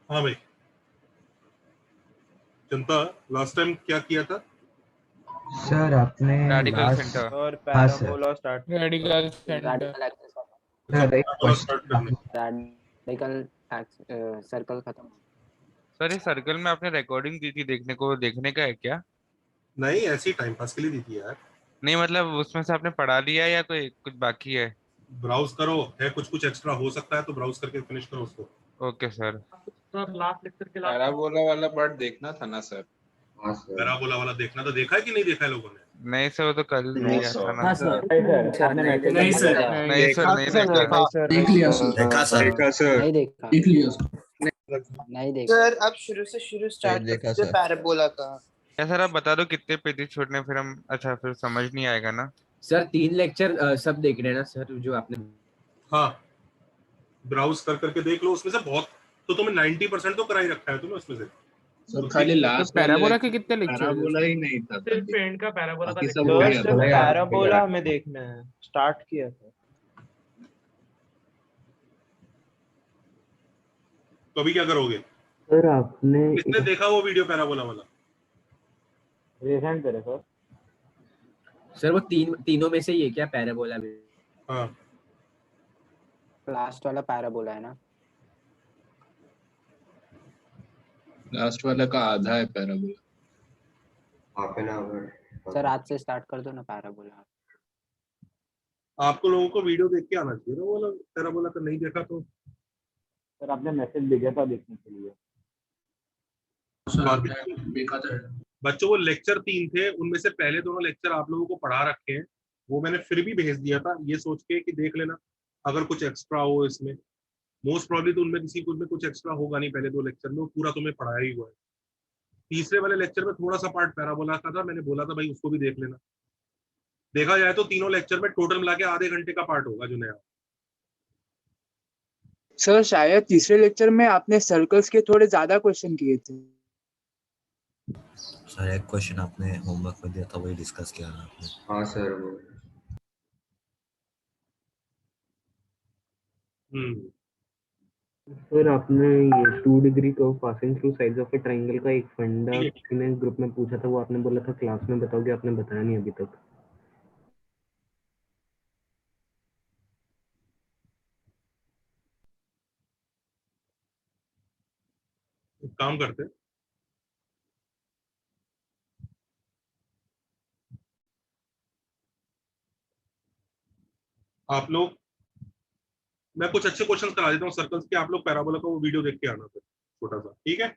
हाँ भाई जनता, last time क्या किया था? सर आपने रेडिकल सेंटर और हाँ sir parabola start radical centre. Radical axis sir एक पैराबोला स्टार्ट करने। रेडिकल सर्कल खत्म। सर ये सर्कल में आपने रिकॉर्डिंग दी थी देखने को, देखने का है क्या? नहीं, ऐसी टाइम पास के लिए दी थी यार। नहीं मतलब उसमें से आपने पढ़ा लिया या कोई कुछ बाकी है? ब्राउज करो, है कुछ कुछ एक्स्ट्रा हो सकता है तो ब्राउज करके फिनिश करो उसको। Okay sir. Sir last lecture के लास्ट पैराबोला वाला पार्ट देखना था ना सर। हाँ सर पैराबोला वाला देखना तो देखा है कि नहीं देखा है लोगों ने? नहीं सर वो तो कल नहीं दिया सर। था ना। हाँ सर आपने मैसेज नहीं सर नहीं सर नहीं देखा। देख लिया सर। देखा सर। देखा सर। नहीं देखा, देख लिया सर। नहीं देखा। सर अब शुरू से शुरू स्टार्ट देखा करते सर। पैराबोला का। क्या सर आप बता दो कितने पेज छोड़ने, फिर हम अच्छा फिर समझ नहीं आएगा ना। सर 3 लेक्चर सब देख रहे हैं ना सर जो आपने। हाँ, ब्राउज कर करके देख लो, उसमें से बहुत तो तुम्हें 90% तो करा ही रखा है तुम्हें उसमें से। सर खाली लास्ट पैराबोला के कितने लेक्चर? पैराबोला ही नहीं था। सिर्फ पेंट का पैराबोला का बाकी सब लेक्चर। हो सर गया सिर्फ था। पैराबोला हमें देखना है, स्टार्ट किया था। तो अभी क्या करोगे? सर आपने किसने देखा वो वीडियो पैराबोला वाला? रिसेंट करे सर। सर वो तीनों में से ही है क्या पैराबोला में? हाँ लास्ट वाला पैराबोला है ना? लास्ट वाला का आधा है parabola. Half an hour sir आज से स्टार्ट कर दो ना पैराबोला। आपको लोगों को वीडियो देख के आना चाहिए ना, वो वाला पैराबोला का नहीं देखा तो। सर आपने मैसेज भेजा था देखने के लिए। सर आपने देखा था। बच्चों वो लेक्चर 3 थे, उनमें से पहले दोनों लेक्चर आप लोगों को पढ़ा रखे हैं, वो मैंने फिर भी भेज दिया था ये सोच के कि देख लेना अगर कुछ एक्स्ट्रा हो इसमें। मोस्ट प्रॉब्ली तो उनमें किसी में कुछ एक्स्ट्रा होगा नहीं, पहले 2 लेक्चर में वो पूरा तुम्हें पढ़ाया ही हुआ है। तीसरे वाले लेक्चर में थोड़ा सा पार्ट पैराबोला का था, मैंने बोला था भाई उसको भी देख लेना। देखा जाए तो तीनों लेक्चर में टोटल मिला के आधे घंटे का पार्ट होगा जो नया। सर शायद तीसरे लेक्चर में आपने सर्कल्स के थोड़े ज्यादा क्वेश्चन किए थे। सर एक क्वेश्चन आपने होमवर्क में दिया था वही डिस्कस किया ना आपने? हाँ सर वो सर आपने ये 2 degree curve passing through sides of A triangle का एक फंडा ठीक किसी ने ग्रुप में पूछा था, वो आपने बोला था क्लास में बताओगे, आपने बताया नहीं अभी तक। एक काम करते हैं, आप लोग, मैं कुछ अच्छे क्वेश्चंस करा देता हूँ सर्कल्स के, आप लोग पैराबोला का वो वीडियो देख के आना फिर छोटा सा, ठीक है?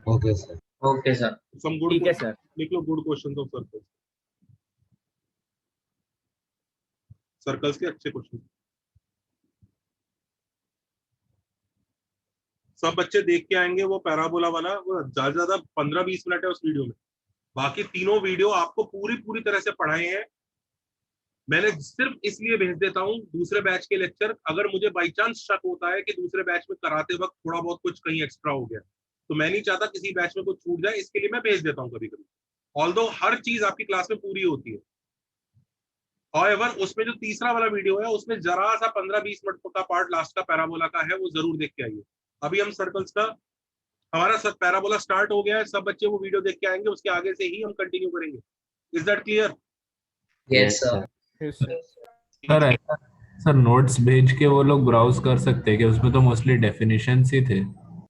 Okay sir. Okay sir some good, ठीक है सर। लिख लो good questions of circles, circles के अच्छे क्वेश्चन। सब बच्चे देख के आएंगे वो पैराबोला वाला, वो ज्यादा से ज्यादा 15-20 मिनट है उस वीडियो में। बाकी तीनों वीडियो आपको पूरी पूरी तरह से पढ़ाए हैं, मैंने सिर्फ इसलिए भेज देता हूँ दूसरे बैच के लेक्चर, अगर मुझे बाई चांस शक होता है कि दूसरे बैच में कराते वक्त थोड़ा बहुत कुछ कहीं एक्स्ट्रा हो गया, तो मैं नहीं चाहता किसी बैच में कुछ छूट जाए, इसके लिए मैं भेज देता हूँ कभी कभी। ऑल्दो हर चीज आपकी क्लास में पूरी होती है, However, उसमें जो तीसरा वाला वीडियो है उसमें जरा सा 15-20 मिनट का पार्ट लास्ट का पैराबोला का है, वो जरूर देख के आइए। अभी हम सर्कल्स का, हमारा सब पैराबोला स्टार्ट हो गया है, सब बच्चे वो वीडियो देख के आएंगे, उसके आगे से ही हम कंटिन्यू करेंगे। Is that clear? Yes sir. Sir ऐसा सर नोट्स भेज के वो लोग ब्राउज कर सकते हैं कि उसमें तो मोस्टली डेफिनेशंस ही थे।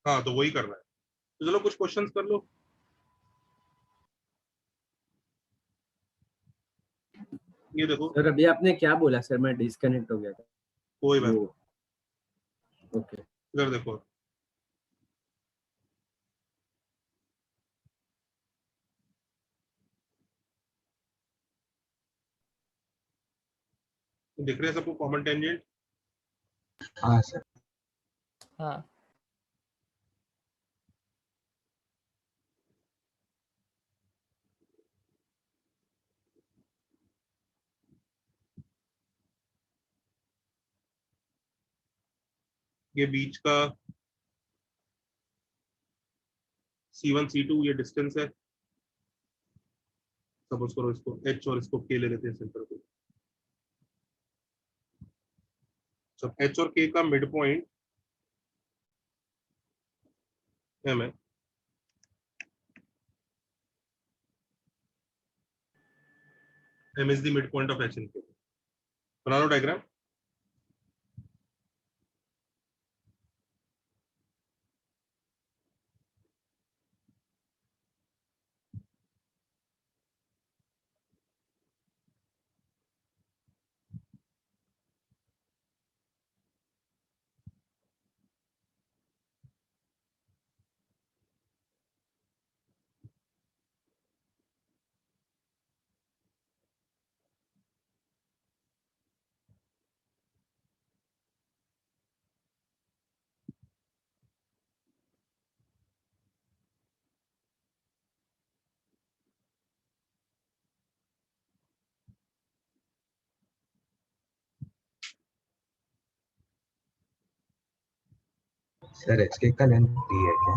हाँ तो वही करना है, तो चलो कुछ क्वेश्चंस कर लो। ये देखो, सर अभी आपने क्या बोला सर, मैं डिस्कनेक्ट हो गया था। कोई बात नहीं, ओके इधर देखो, दिख रहे हैं सबको कॉमन टेंजेंट? हाँ सर। हाँ ये बीच का C1 C2 ये डिस्टेंस है, सपोज करो इसको H और इसको K ले लेते हैं सेंटर को। जब H और K का मिड पॉइंट M है। M is the midpoint of H in K। बना लो डायग्राम। सर HK का लेंथ 3 है क्या?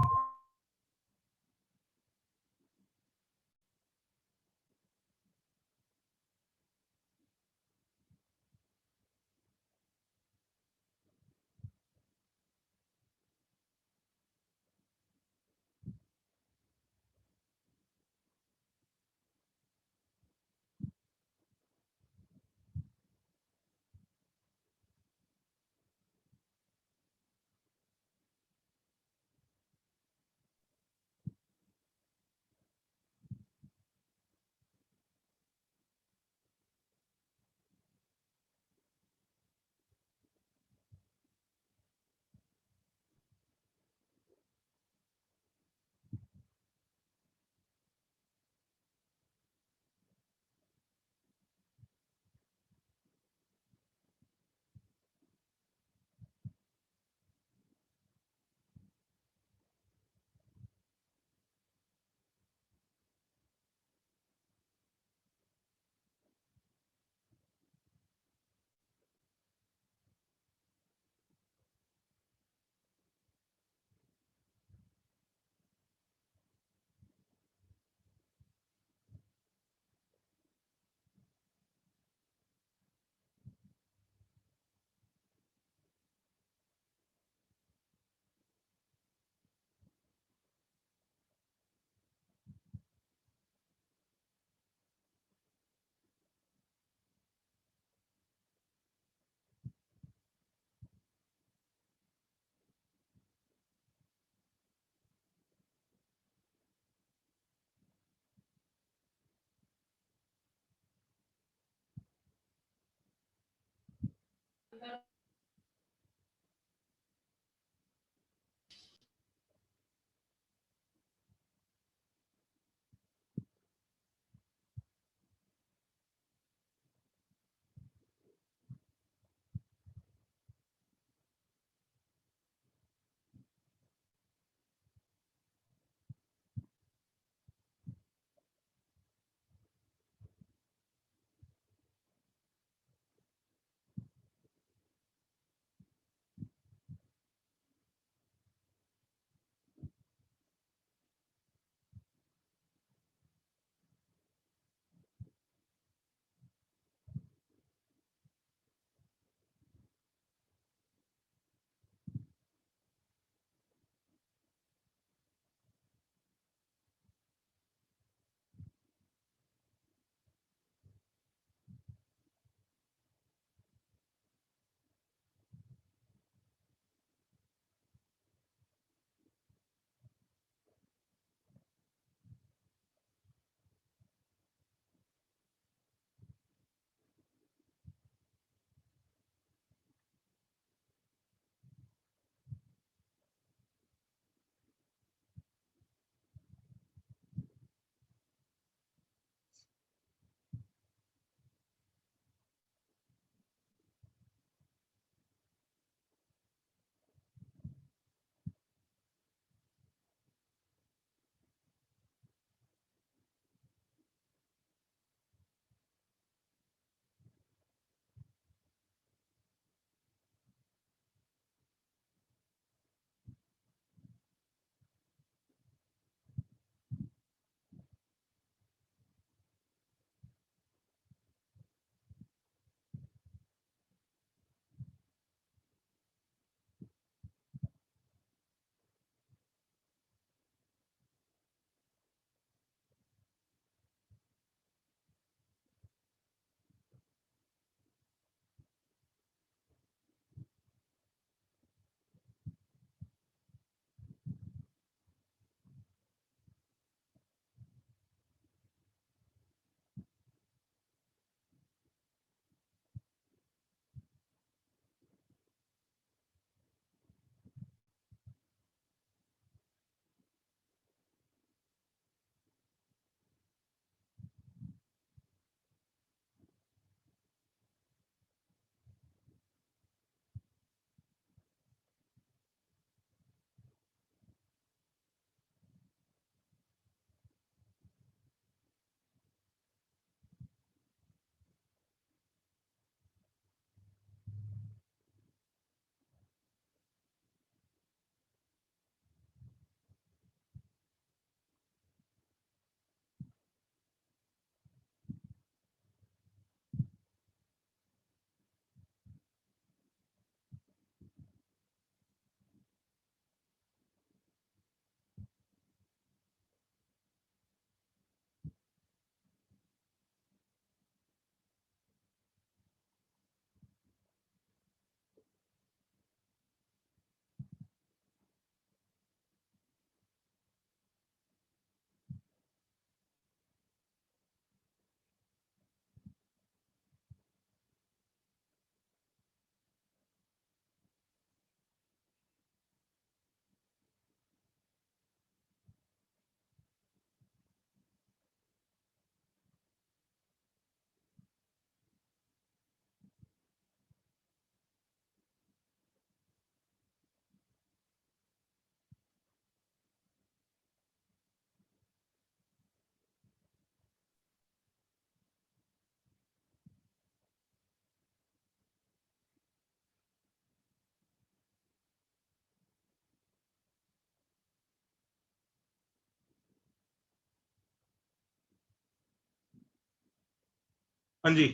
हाँ जी,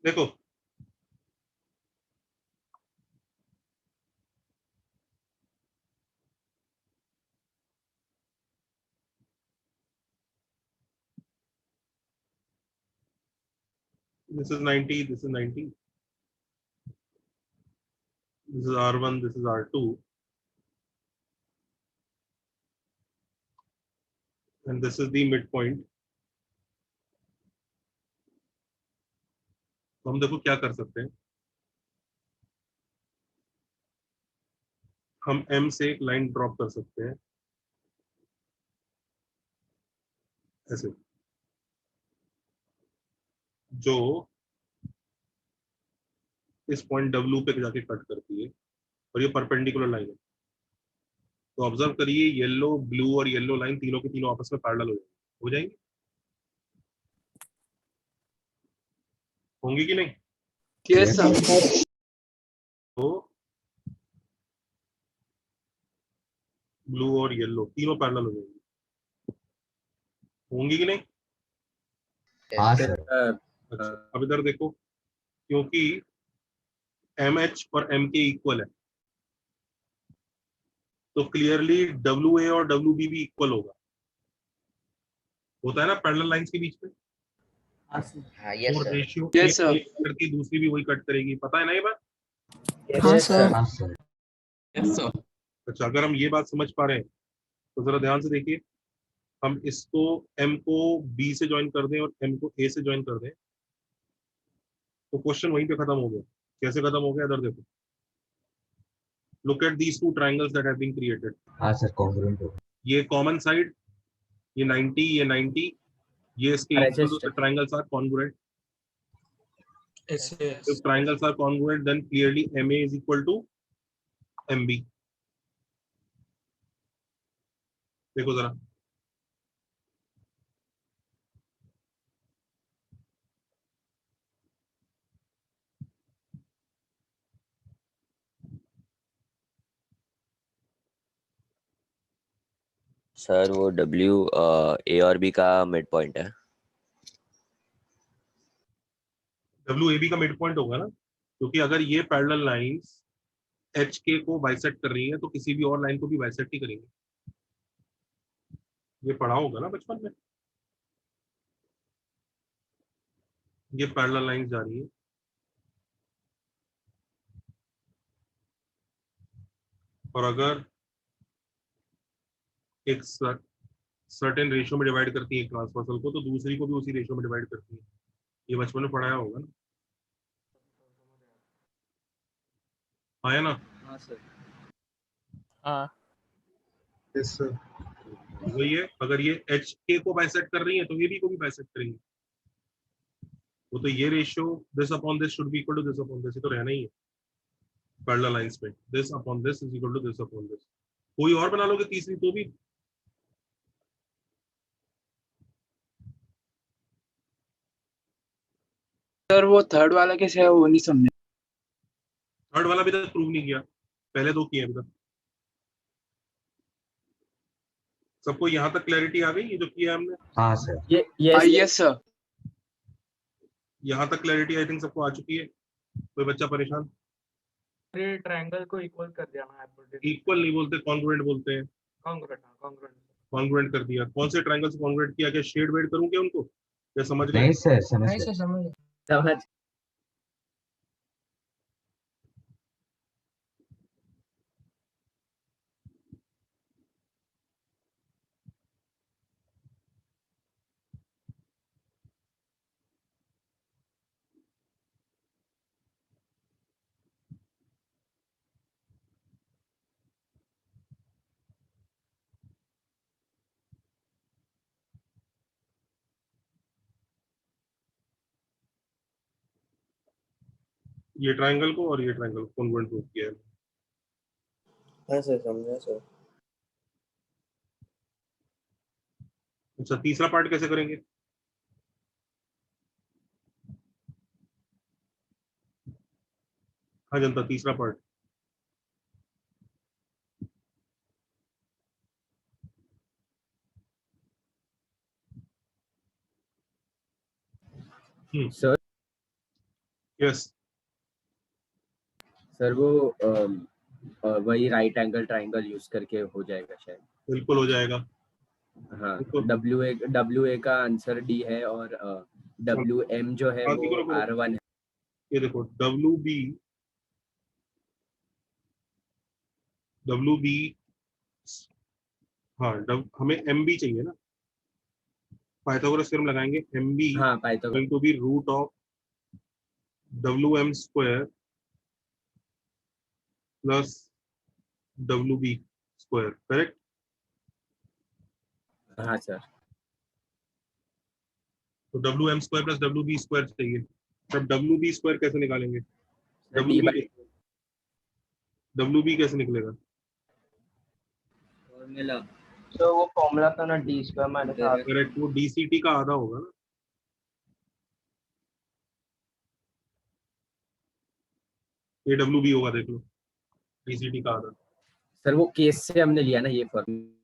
देखो this is 90, this is 90, this is R1, this is R2, and this is the midpoint. तो हम देखो क्या कर सकते हैं, हम M से एक लाइन ड्रॉप कर सकते हैं ऐसे, जो इस पॉइंट W पे जाके कट करती है, और ये परपेंडिकुलर लाइन है। तो ऑब्जर्व करिए, येलो, ब्लू और येलो लाइन तीनों के तीनों आपस में पैरेलल हो जाएंगे, होंगी कि नहीं? Yes sir. तो ब्लू और येलो तीनों पैरेलल हो जाएंगे, होंगी कि नहीं? हाँ सर। अच्छा, अब इधर देखो, क्योंकि MH और MK इक्वल है, तो क्लियरली WA और WB भी इक्वल होगा, होता है ना पैरेलल लाइंस के बीच में। हाँ यस और सर। Ratio Yes, sir. करती दूसरी भी वही कट करेगी, पता है ना ये बात? हाँ सर। हाँ सर। Yes sir. अच्छा, अगर हम ये बात समझ पा रहे हैं तो जरा ध्यान से देखिए, हम इसको M को B से ज्वाइन कर दें और M को A से ज्वाइन कर दें, तो क्वेश्चन वहीं पे खत्म हो गया। कैसे खत्म हो गया, इधर देखो, look at these two triangles that have been created. हाँ सर, कॉन्ग्रुएंट हो। ये कॉमन साइड, ये 90, ये 90, ये इसके इक्वल, तो triangles are congruent. If triangles are congruent, then clearly MA is equal to MB. देखो जरा, सर वो W A और B का मिड पॉइंट है। WAB का मिड पॉइंट होगा ना, क्योंकि अगर ये पैरेलल लाइंस HK को बाइसेक्ट कर रही है तो किसी भी और लाइन को भी बाइसेक्ट ही करेंगे, ये पढ़ा होगा ना बचपन में। ये पैरेलल लाइंस जा रही है, और अगर एक सर्टेन रेशियो में डिवाइड करती है एक ट्रांसवर्सल को, तो दूसरी को भी उसी रेशियो में डिवाइड करती है, ये बचपन में पढ़ाया होगा ना, आया ना? हाँ सर। हाँ वही है, अगर ये HK को बाइसेक्ट कर रही है तो AB को भी बाइसेक्ट करेंगे, वो तो ये ratio this upon this should be equal to this upon this, ये तो रहना ही है पैरेलल लाइंस में, this upon this is equal to this upon this. कोई और बना लोगे तीसरी तो भी सर वो थर्ड वाला कैसे है वो नहीं समझे। थर्ड वाला भी तक प्रूव नहीं किया, पहले दो किए अभी तक। सबको यहाँ तक क्लैरिटी आ गई, ये जो किया हमने? हाँ सर। Yes sir. यहाँ तक क्लैरिटी आई थिंक सबको आ चुकी है। कोई बच्चा परेशान? ट्रायंगल को इक्वल कर दिया ना, इक्वल नहीं बोलते, कॉन्ग्रुएंट बोलते हैं। कॉन्ग्रुएंट कर दिया, कौन से ट्रायंगल से कॉन्ग्रुएंट किया? क्या शेड वेड करूं क्या उनको, क्या समझ गए? नहीं सर, समझ गए। ये ट्रायंगल को और ये ट्रायंगल को कॉन्ग्रुएंट प्रूव किया है। हाँ सर, समझा सर। अच्छा, तीसरा पार्ट कैसे करेंगे? हाँ जनता, तीसरा पार्ट सर यस सर वो वही राइट एंगल ट्राइंगल यूज करके हो जाएगा शायद। बिल्कुल हो जाएगा। हाँ बिल्कुल। WA का आंसर डी है और WM जो है वो R1 है। ये देखो WB हाँ हमें MB चाहिए ना, पाइथागोरस थ्योरम लगाएंगे MB हाँ Pythagoras going to be root of WM square plus WB square, correct? हाँ सर। तो WM square plus WB square चाहिए। तब WB स्क्वायर कैसे निकालेंगे? WB कैसे निकलेगा? फॉर्मूला तो वो फॉर्मूला था ना D square minus R. Correct, वो DCT का आधा होगा ना। ये WB होगा, देख लो, DCT का आधा। सर वो केस से हमने लिया ना ये फॉर्मूला।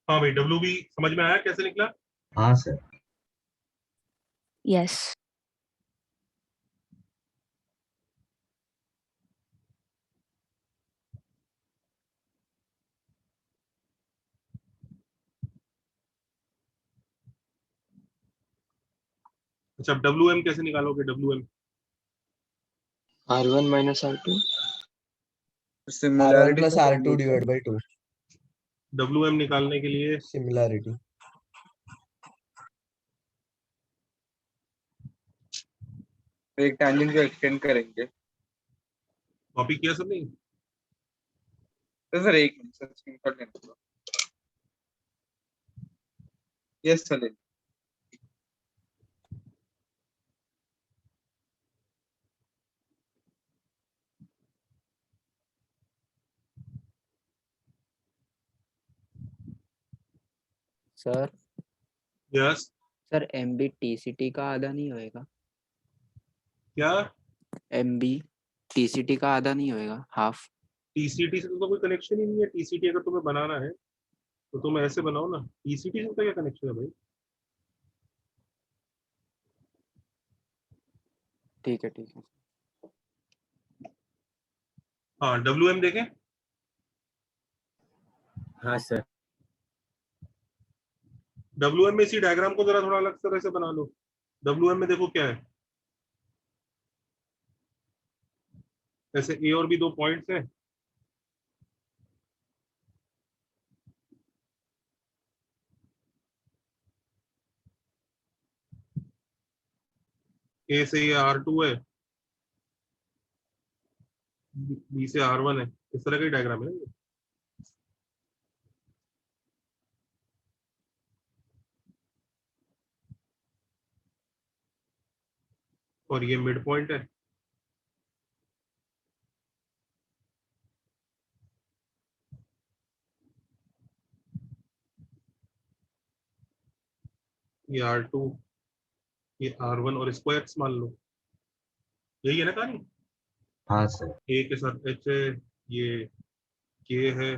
हाँ भाई, WB समझ में आया कैसे निकला? हाँ सर। यस। अच्छा, WM कैसे निकालोगे? WM R1 minus R2 R1 plus R2 divided by 2 WM निकालने के लिए सिमिलैरिटी। एक टैंजेंट को एक्सटेंड करेंगे कॉपी किया सब नहीं? तो सर एक मिनट सर स्क्रीनशॉट लेना होगा। Yes sir. Sir yes sir MB TCT का आधा नहीं होएगा? क्या? MB TCT का आधा नहीं होएगा, हाफ? TCT से तो कोई कनेक्शन ही नहीं है। TCT अगर तुम्हें बनाना है तो तुम ऐसे बनाओ ना। TCT से तो क्या कनेक्शन है भाई? ठीक है ठीक है। हाँ, WM देखें। हाँ सर। WM में इसी डायग्राम को जरा थोड़ा अलग तरह से बना लो। WM में देखो क्या है, ऐसे A और B दो पॉइंट्स हैं। A से ये R2 है, B से R1 है। इस तरह का डायग्राम है ना ये। और ये मिड पॉइंट है। ये R2, ये R1 और इसको X मान लो। यही है ना कहानी? हाँ सर। A के साथ H है, ये K है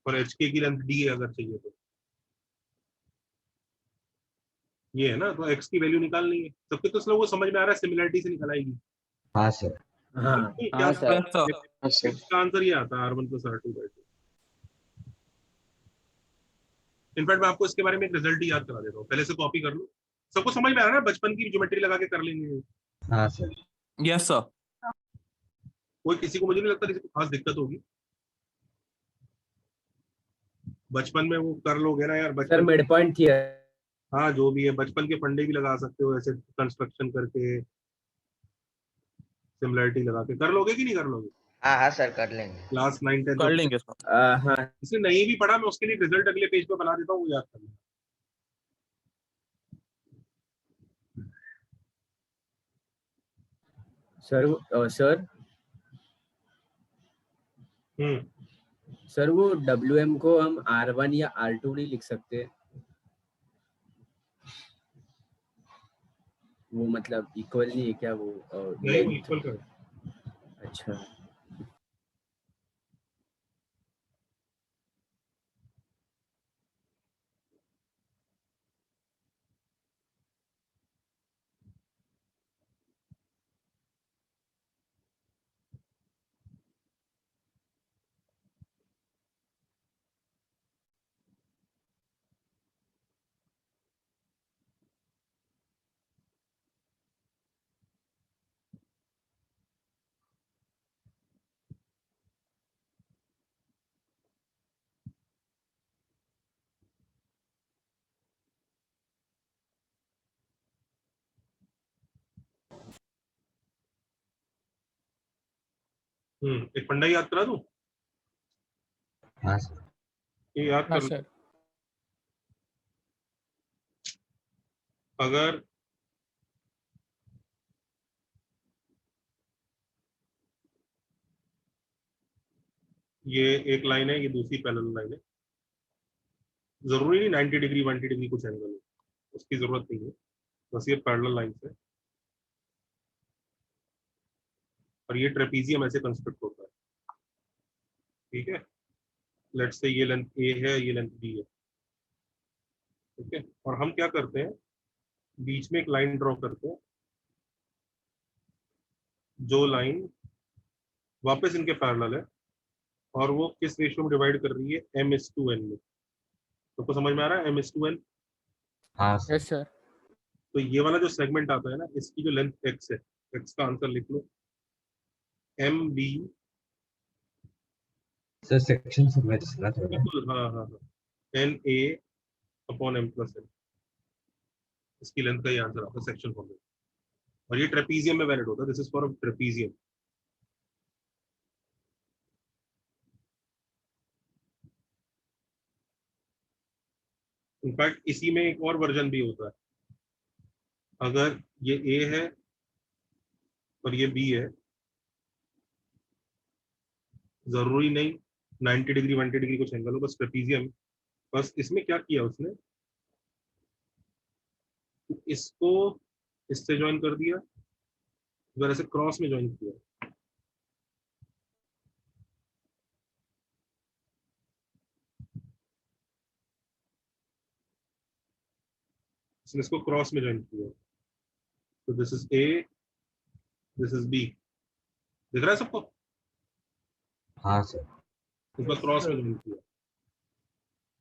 और HK की लेंथ D है अगर चाहिए तो। ये है ना, तो X की वैल्यू निकालनी है। सबके तो वो समझ में आ रहा है, सिमिलरिटी से निकल आएगी। हाँ सर। हाँ क्या सर। इसका आंसर ये आता है R1 + R2/2। इनफैक्ट मैं आपको इसके बारे में एक रिजल्ट ही याद करा देता हूँ, पहले से कॉपी कर लो। सबको समझ में आ रहा है ना, बचपन की ज्योमेट्री लगा के कर लेंगे। हाँ सर। Yes sir. कोई किसी को, मुझे नहीं लगता किसी को खास दिक्कत होगी। बचपन में वो कर लोगे ना यार, सर बचपन। Mid point theorem. हाँ जो भी है, बचपन के फंडे भी लगा सकते हो ऐसे कंस्ट्रक्शन करके, सिमिलरिटी लगा के कर लोगे कि नहीं कर लोगे? हाँ हाँ सर कर लेंगे। क्लास 9 10 कर लेंगे सर। हाँ इसे नहीं भी पढ़ा, मैं उसके लिए रिजल्ट अगले पेज पे बना देता हूँ, वो याद कर लेना। सर सर वो WM को हम R1 या R2 नहीं लिख सकते? वो मतलब इक्वल नहीं है क्या वो नहीं, वो इक्वल कर। अच्छा एक फंडा याद करा दूं? हाँ सर। ये याद कर लो। अगर ये एक लाइन है, ये दूसरी पैरेलल लाइन है, जरूरी नहीं 90 डिग्री 180 डिग्री कुछ एंगल है, उसकी जरूरत नहीं है, बस ये पैरेलल लाइन है और ये ट्रेपीजियम ऐसे कंस्ट्रक्ट होता है। ठीक है, लेट्स से ये लेंथ A है, ये लेंथ B है। ठीक है, और हम क्या करते हैं, बीच में एक लाइन ड्रॉ करते हैं, जो लाइन वापस इनके पैरेलल है और वो किस रेशियो में डिवाइड कर रही है, M:N में। तो समझ में आ रहा है M:N? हाँ यस सर। तो ये वाला जो सेगमेंट आता है ना, इसकी जो लेंथ x है, x का आंसर लिख लो MB। सर सेक्शन समझ ना थोड़ा। हाँ हाँ हाँ, NA/M+N, इसकी लेंथ का ही आंसर आता है सेक्शन फॉर्मूला। और ये ट्रेपीजियम में वैलिड होता है, this is for trapezium. In fact इसी में एक और वर्जन भी होता है, अगर ये A है और ये B है, जरूरी नहीं 90 डिग्री 180 डिग्री कुछ एंगल हो, बस ट्रेपीजियम। बस इसमें क्या किया उसने, इसको इससे ज्वाइन कर दिया, अगर ऐसे क्रॉस में ज्वाइन किया, इसने इसको क्रॉस में ज्वाइन किया, तो this is A, this is B। दिख रहा है सबको? हाँ सर। इसको क्रॉस में ज्वाइन किया,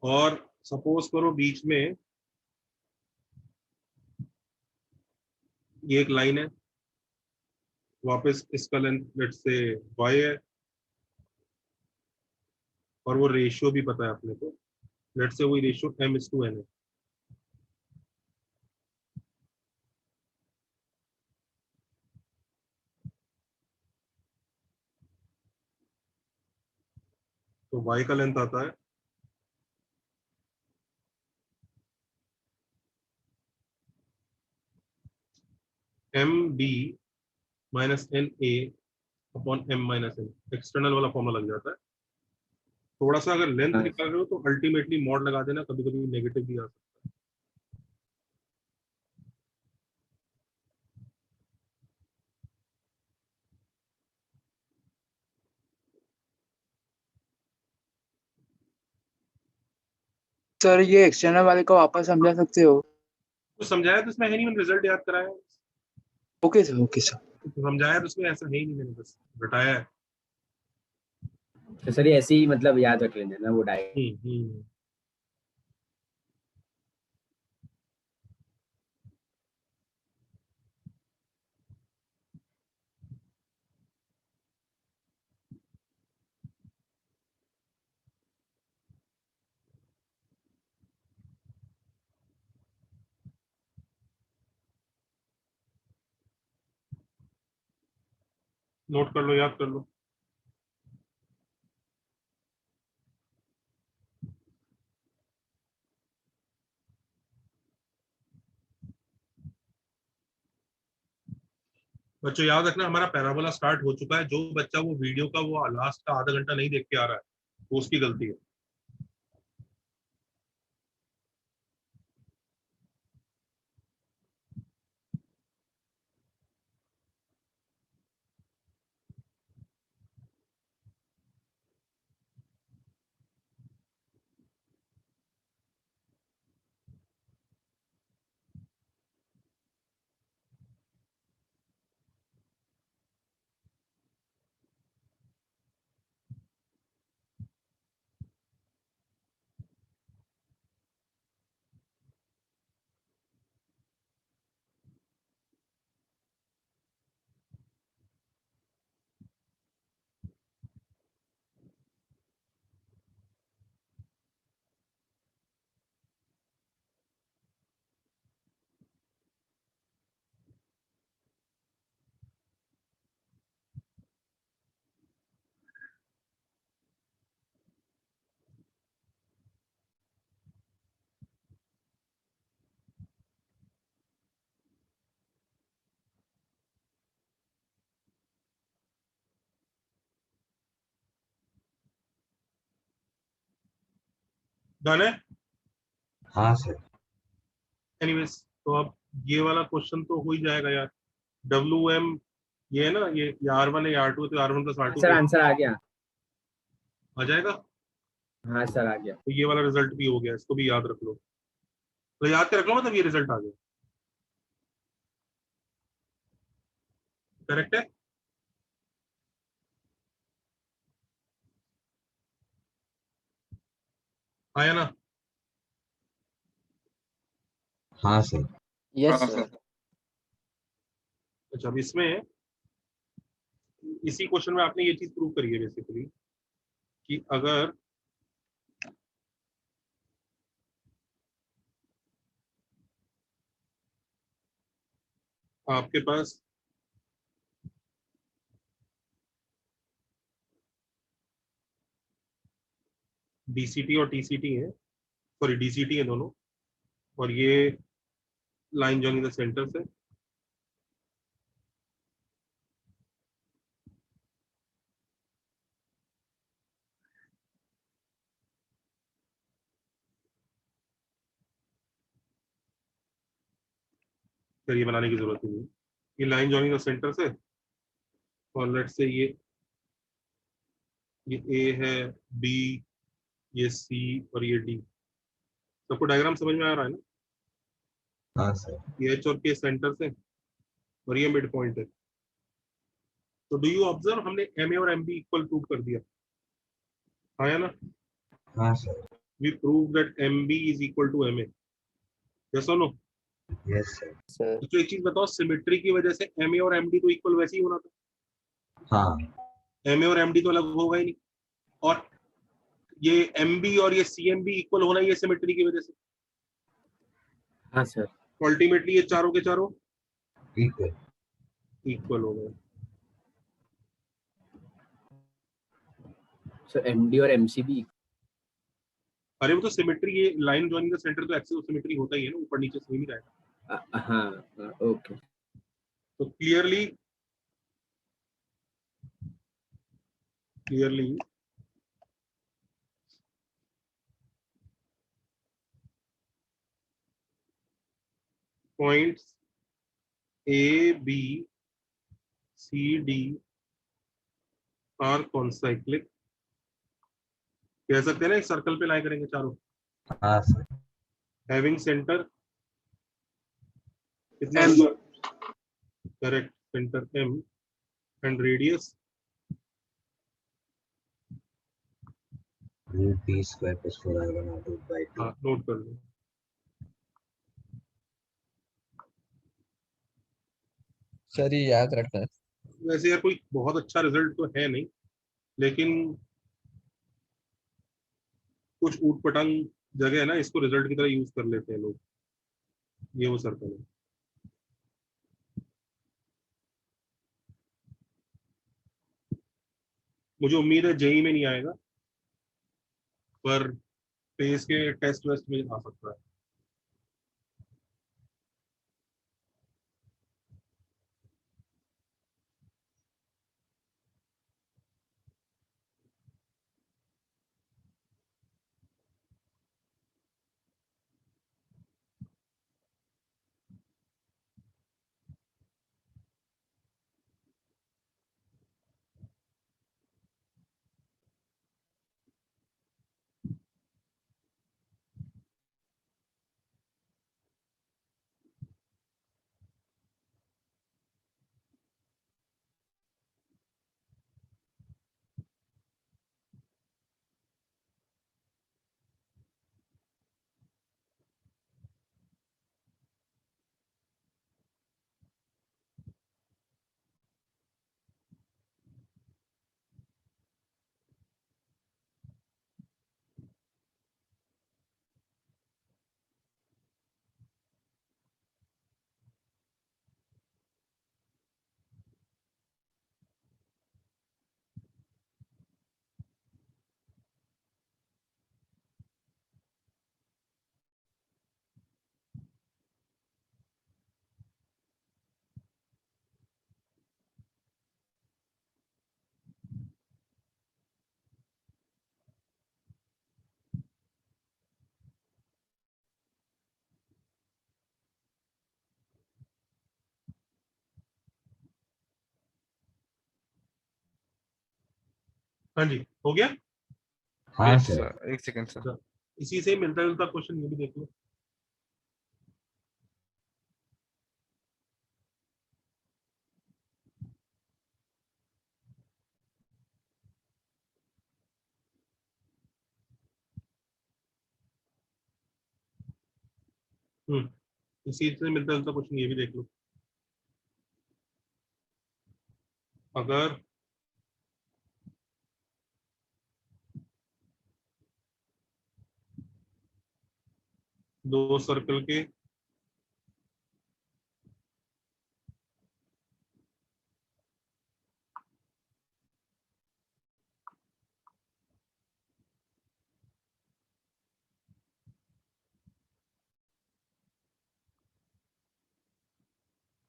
और सपोज करो बीच में ये एक लाइन है, वापस इसका लेंथ लेट्स से y है, और वो रेशियो भी पता है अपने को, लेट्स से वही रेशियो M:N है। तो y का लेंथ आता है MB-NA/M-N। एक्सटर्नल वाला फॉर्मूला लग जाता है। थोड़ा सा अगर लेंथ निकाल रहे हो तो अल्टीमेटली मॉड लगा देना, कभी कभी नेगेटिव भी आ सकता है। सर ये एक्सटर्नल वाले को वापस समझा सकते हो? तो समझाया तो इसमें है नहीं, मैंने रिजल्ट याद कराया। Okay sir, okay sir. तो समझाया तो उसमें ऐसा है ही नहीं, मैंने बस बताया है। तो सर ये ऐसे ही मतलब याद रख लेना ना वो डायरेक्ट। नोट कर लो, याद कर लो। बच्चों याद रखना, हमारा पैराबोला स्टार्ट हो चुका है। जो बच्चा वो वीडियो का वो लास्ट का आधा घंटा नहीं देख के आ रहा है, वो उसकी गलती है। डन है। हाँ सर। एनीवेज, तो अब ये वाला क्वेश्चन तो हो ही जाएगा यार। WM ये है ना, ये R1 है, R2 है, तो R1 plus R2 sir answer आ गया। आ जाएगा। हाँ सर आ गया। तो ये वाला रिजल्ट भी हो गया, इसको भी याद रख लो। तो याद के रख लो, मतलब ये रिजल्ट आ गया। करेक्ट है। आया ना? हाँ सर। यस हाँ सर। सर। अच्छा, अब इसमें इसी क्वेश्चन में आपने ये चीज प्रूव करी है बेसिकली कि अगर आपके पास DCT और TCT है, सॉरी DCT है दोनों, और ये लाइन जॉइनिंग द सेंटर से, फिर ये बनाने की जरूरत नहीं है। ये लाइन जॉइनिंग द सेंटर से, और लेट्स से ये A है, B, ये C और ये D। सबको डायग्राम समझ में आ रहा है ना? हाँ सर। ये H और K सेंटर से, और ये मिड पॉइंट है। तो डू यू ऑब्जर्व, हमने MA और MB इक्वल प्रूव कर दिया, आया ना? हाँ सर। We prove that MB is equal to MA। Yes और नो? Yes sir. तो एक चीज बताओ, सिमेट्री की वजह से MA और MD तो इक्वल वैसे ही होना था। हाँ। MA और MD तो अलग होगा ही नहीं। और ये MB और ये CMB इक्वल होना ही है सिमेट्री की वजह से। हाँ सर। अल्टीमेटली ये चारों के चारों इक्वल हो गए। सो MD और MC भी। अरे वो तो सिमेट्री, ये लाइन जॉइनिंग द सेंटर तो एक्सिस ऑफ सिमेट्री होता ही है ना, ऊपर नीचे सेम ही रहेगा। हाँ ओके। तो clearly points ABCD are concyclic, कह सकते हैं ना, एक सर्कल पे लाई करेंगे चारों। हाँ सर। हैविंग सेंटर कितना M। होगा? Correct, centre M and radius root B square plus 4R1 R2 by 2। हाँ, नोट कर लो। सर ये याद रखना है। वैसे यार कोई बहुत अच्छा रिजल्ट तो है नहीं, लेकिन कुछ ऊट पटांग जगह है ना, इसको रिजल्ट की तरह यूज कर लेते हैं लोग। ये वो सर्कल है। मुझे उम्मीद है जेई में नहीं आएगा, पर पेस के टेस्ट वेस्ट में आ सकता है। हाँ जी, हो गया। हाँ यस सर। सर, एक सेकंड सर। इसी से मिलता जुलता क्वेश्चन ये भी देख लो। इसी से मिलता जुलता क्वेश्चन ये भी देख लो। अगर दो सर्कल के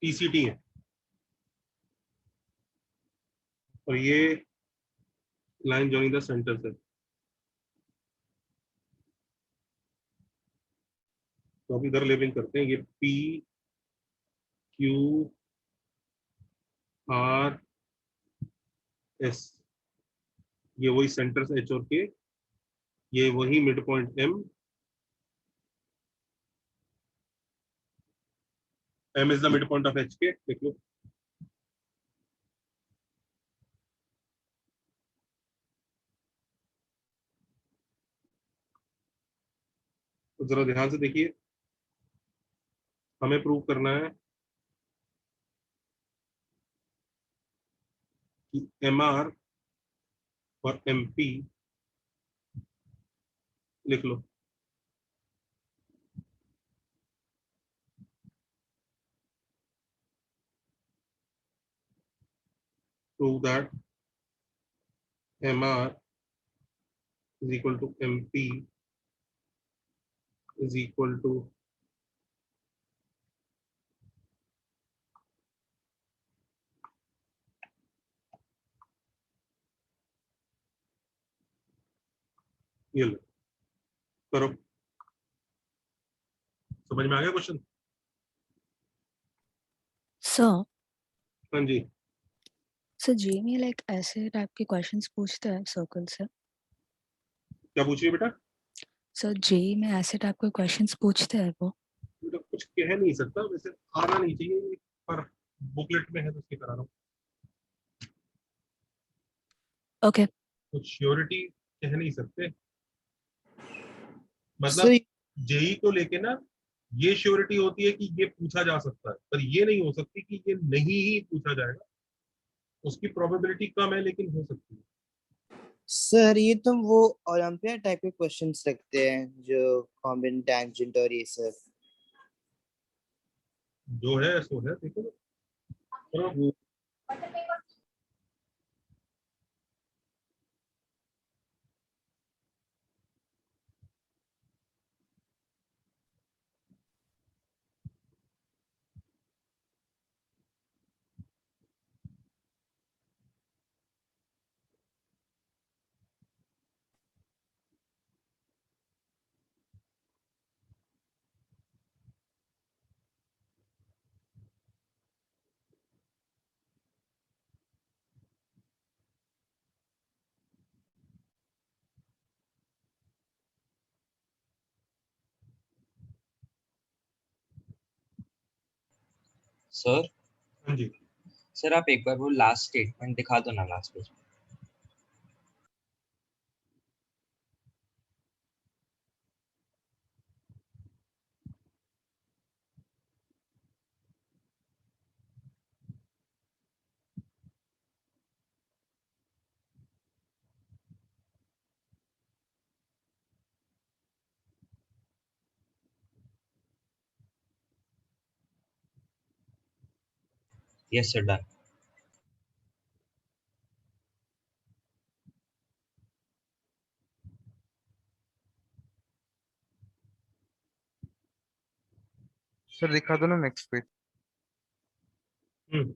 टीसीटी है और ये लाइन जॉइनिंग द सेंटर से, तो अब इधर लेबलिंग करते हैं। ये पी क्यू आर एस, ये वही सेंटर्स एच और के, ये वही mid point M, M is the mid point of H K, देख लो। तो जरा ध्यान से देखिए, हमें प्रूव करना है कि एम आर और एम पी, लिख लो, prove that MR is equal to MP is equal to ये लो, करो। समझ में आ गया क्वेश्चन? सर हाँ जी, सर जी में लाइक ऐसे टाइप के क्वेश्चंस पूछते हैं सर्कल से। क्या पूछ रही है बेटा? सर जी में ऐसे टाइप के क्वेश्चंस पूछते हैं वो। बेटा कुछ कह नहीं सकता, वैसे आना नहीं चाहिए, पर बुकलेट में है तो इसके करा रहा हूँ। ओके कुछ श्योरिटी कह नहीं सकते, मतलब जेई को लेके ना ये श्योरिटी होती है कि ये पूछा जा सकता है, पर ये नहीं हो सकती कि ये नहीं ही पूछा जाएगा। उसकी प्रोबेबिलिटी कम है लेकिन हो सकती है। सर ये तुम वो ओलंपियाड टाइप के क्वेश्चंस रखते हैं जो कॉम्बिन टेंजेंट और ये सब जो है सो है, देखो ना। सर हाँ जी सर आप एक बार वो लास्ट स्टेटमेंट दिखा दो ना last page. Yes sir done. Sir दिखा दो ना नेक्स्ट पेज। हम्म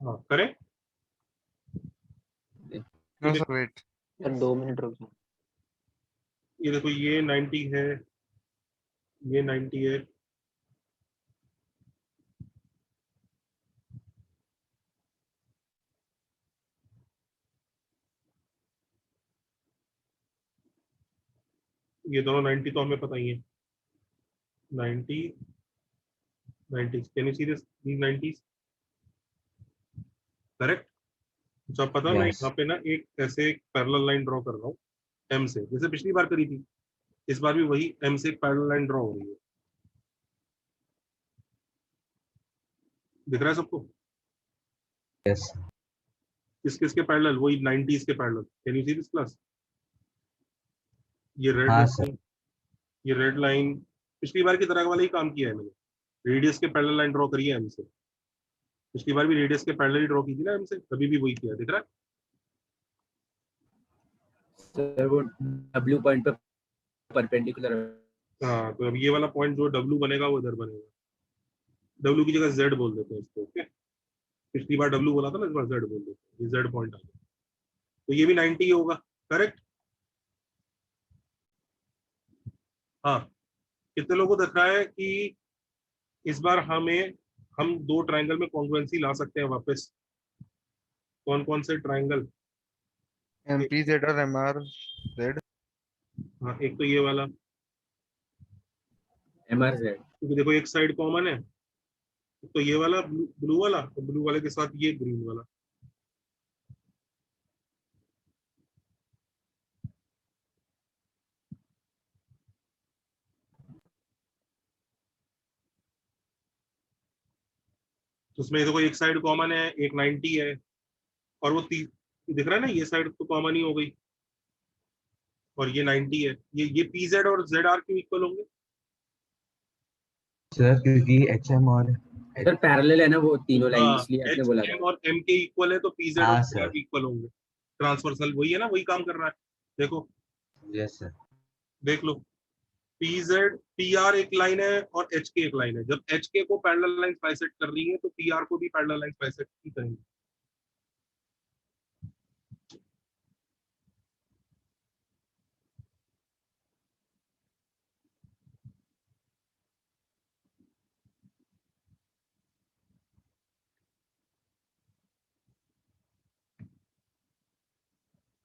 हाँ करें। No sir wait. Sir 2 minute रुक जाओ। ये देखो ये 90 है, ये 90 है, ये दोनों 90 तो हमें पता ही है। 90 90 can you see this 90s correct. तो अब पता मैं Yes. यहाँ पे ना एक ऐसे एक पैरेलल लाइन ड्रॉ कर रहा हूँ एम से, जैसे पिछली बार करी थी, इस बार भी वही एम से एक पैरेलल लाइन ड्रॉ हो रही है। दिख रहा है सबको? Yes. किस किस के पैरेलल? वही 90s के parallel. Can you see this class? ये रेड हाँ लाइन, ये रेड लाइन पिछली बार की तरह वाला ही काम किया है मैंने। रेडियस के पैरेलल लाइन ड्रॉ करी है एम से। पिछली बार भी रेडियस के पैरेलल ही ड्रॉ की थी ना एम से, अभी भी वही किया। दिख रहा है? सर वो W पॉइंट पे परपेंडिकुलर। हाँ तो अब ये वाला पॉइंट जो W बनेगा वो इधर बनेगा। W की जगह Z बोल देते हैं इसको। ओके, पिछली बार W बोला था ना, इस बार Z बोल देते हैं। ये Z पॉइंट आ गया, तो ये भी 90 होगा। करेक्ट। हाँ, कितने लोगों को दिख रहा है कि इस बार हम दो ट्रायंगल में कॉन्ग्रुएंसी ला सकते हैं वापस? कौन कौन से ट्रायंगल? MPZ और MRZ। हाँ, एक तो ये वाला, MRZ। क्योंकि देखो एक साइड कॉमन है, तो ये वाला ब्लू वाला, तो ब्लू वाले के साथ ये ग्रीन वाला। तो उसमें देखो एक साइड कॉमन है, एक 90 है, और वो दिख रहा है ना, ये साइड तो कॉमन ही हो गई, और ये 90 है। ये PZ और ZR क्यों इक्वल होंगे? सर क्योंकि HM और सर पैरेलल है ना वो तीनों लाइन, हाँ, इसलिए आपने H बोला M था। और M के इक्वल है, तो PZ और हाँ ZR सर। इक्वल होंगे। ट्रांसवर्सल वही है ना, वही काम कर रहा है। देखो, यस सर। देख लो, PR एक लाइन है और HK एक लाइन है। जब HK को पैरेलल लाइन बाइसेक्ट कर रही है, तो PR को भी पैरेलल लाइन बाइसेक्ट ही करेंगे।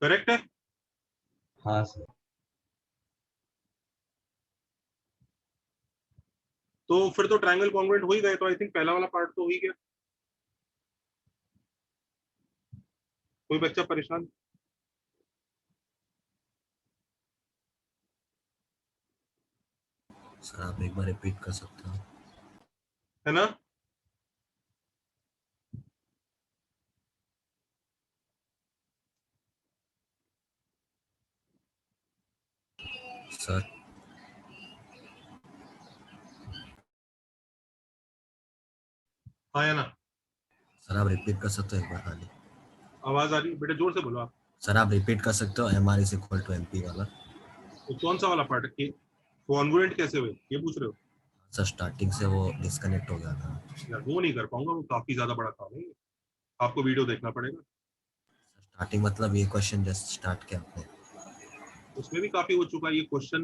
करेक्ट है? हाँ सर। तो फिर तो ट्रायंगल कॉन्ग्रुएंट हो ही गए, तो आई थिंक पहला वाला पार्ट तो हो ही गया। कोई बच्चा परेशान? सर आप एक बार रिपीट कर सकते हो? है ना? सर हाँ या ना? सर आप रिपीट कर सकते हो एक बार खाली? आवाज आ रही है? बेटा जोर से बोलो आप। सर आप रिपीट कर सकते हो MR is equal to MP वाला? तो कौन सा वाला पार्ट है? कॉन्ग्रुएंट कैसे हुए ये पूछ रहे हो? सर स्टार्टिंग से वो डिस्कनेक्ट हो गया था। यार वो नहीं कर पाऊंगा, वो काफी ज्यादा बड़ा काम है, आपको वीडियो देखना पड़ेगा। स्टार्टिंग मतलब ये क्वेश्चन जस्ट स्टार्ट किया आपने? उसमें भी काफी हो चुका है, ये क्वेश्चन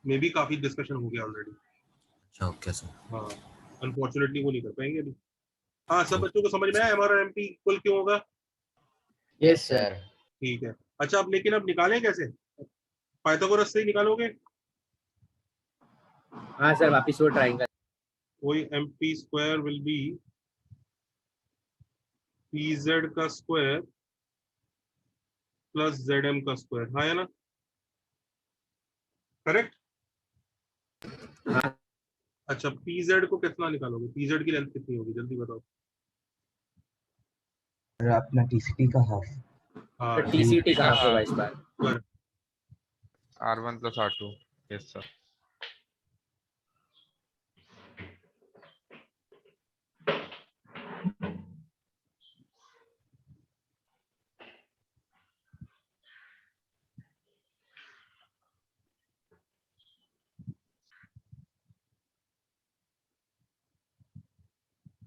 में भी काफी डिस्कशन हो गया ऑलरेडी। अच्छा ओके सर। हाँ अनफॉर्चुनेटली वो नहीं कर पाएंगे अभी। हाँ सब बच्चों को समझ में आया MR और MP इक्वल क्यों होगा? Yes sir. ठीक है। अच्छा अब लेकिन अब निकालें कैसे? पाइथागोरस से ही निकालोगे? हाँ सर वापिस वो ट्रायंगल। वही MP square will be PZ का स्क्वायर प्लस ZM का स्क्वायर। हाँ या ना? करेक्ट? हाँ। अच्छा PZ को कितना निकालोगे? PZ की लेंथ कितनी होगी जल्दी बताओ। अपना TCT का हाफ। हाँ TCT का हाफ होगा इस बार। R1 plus R2। Yes sir.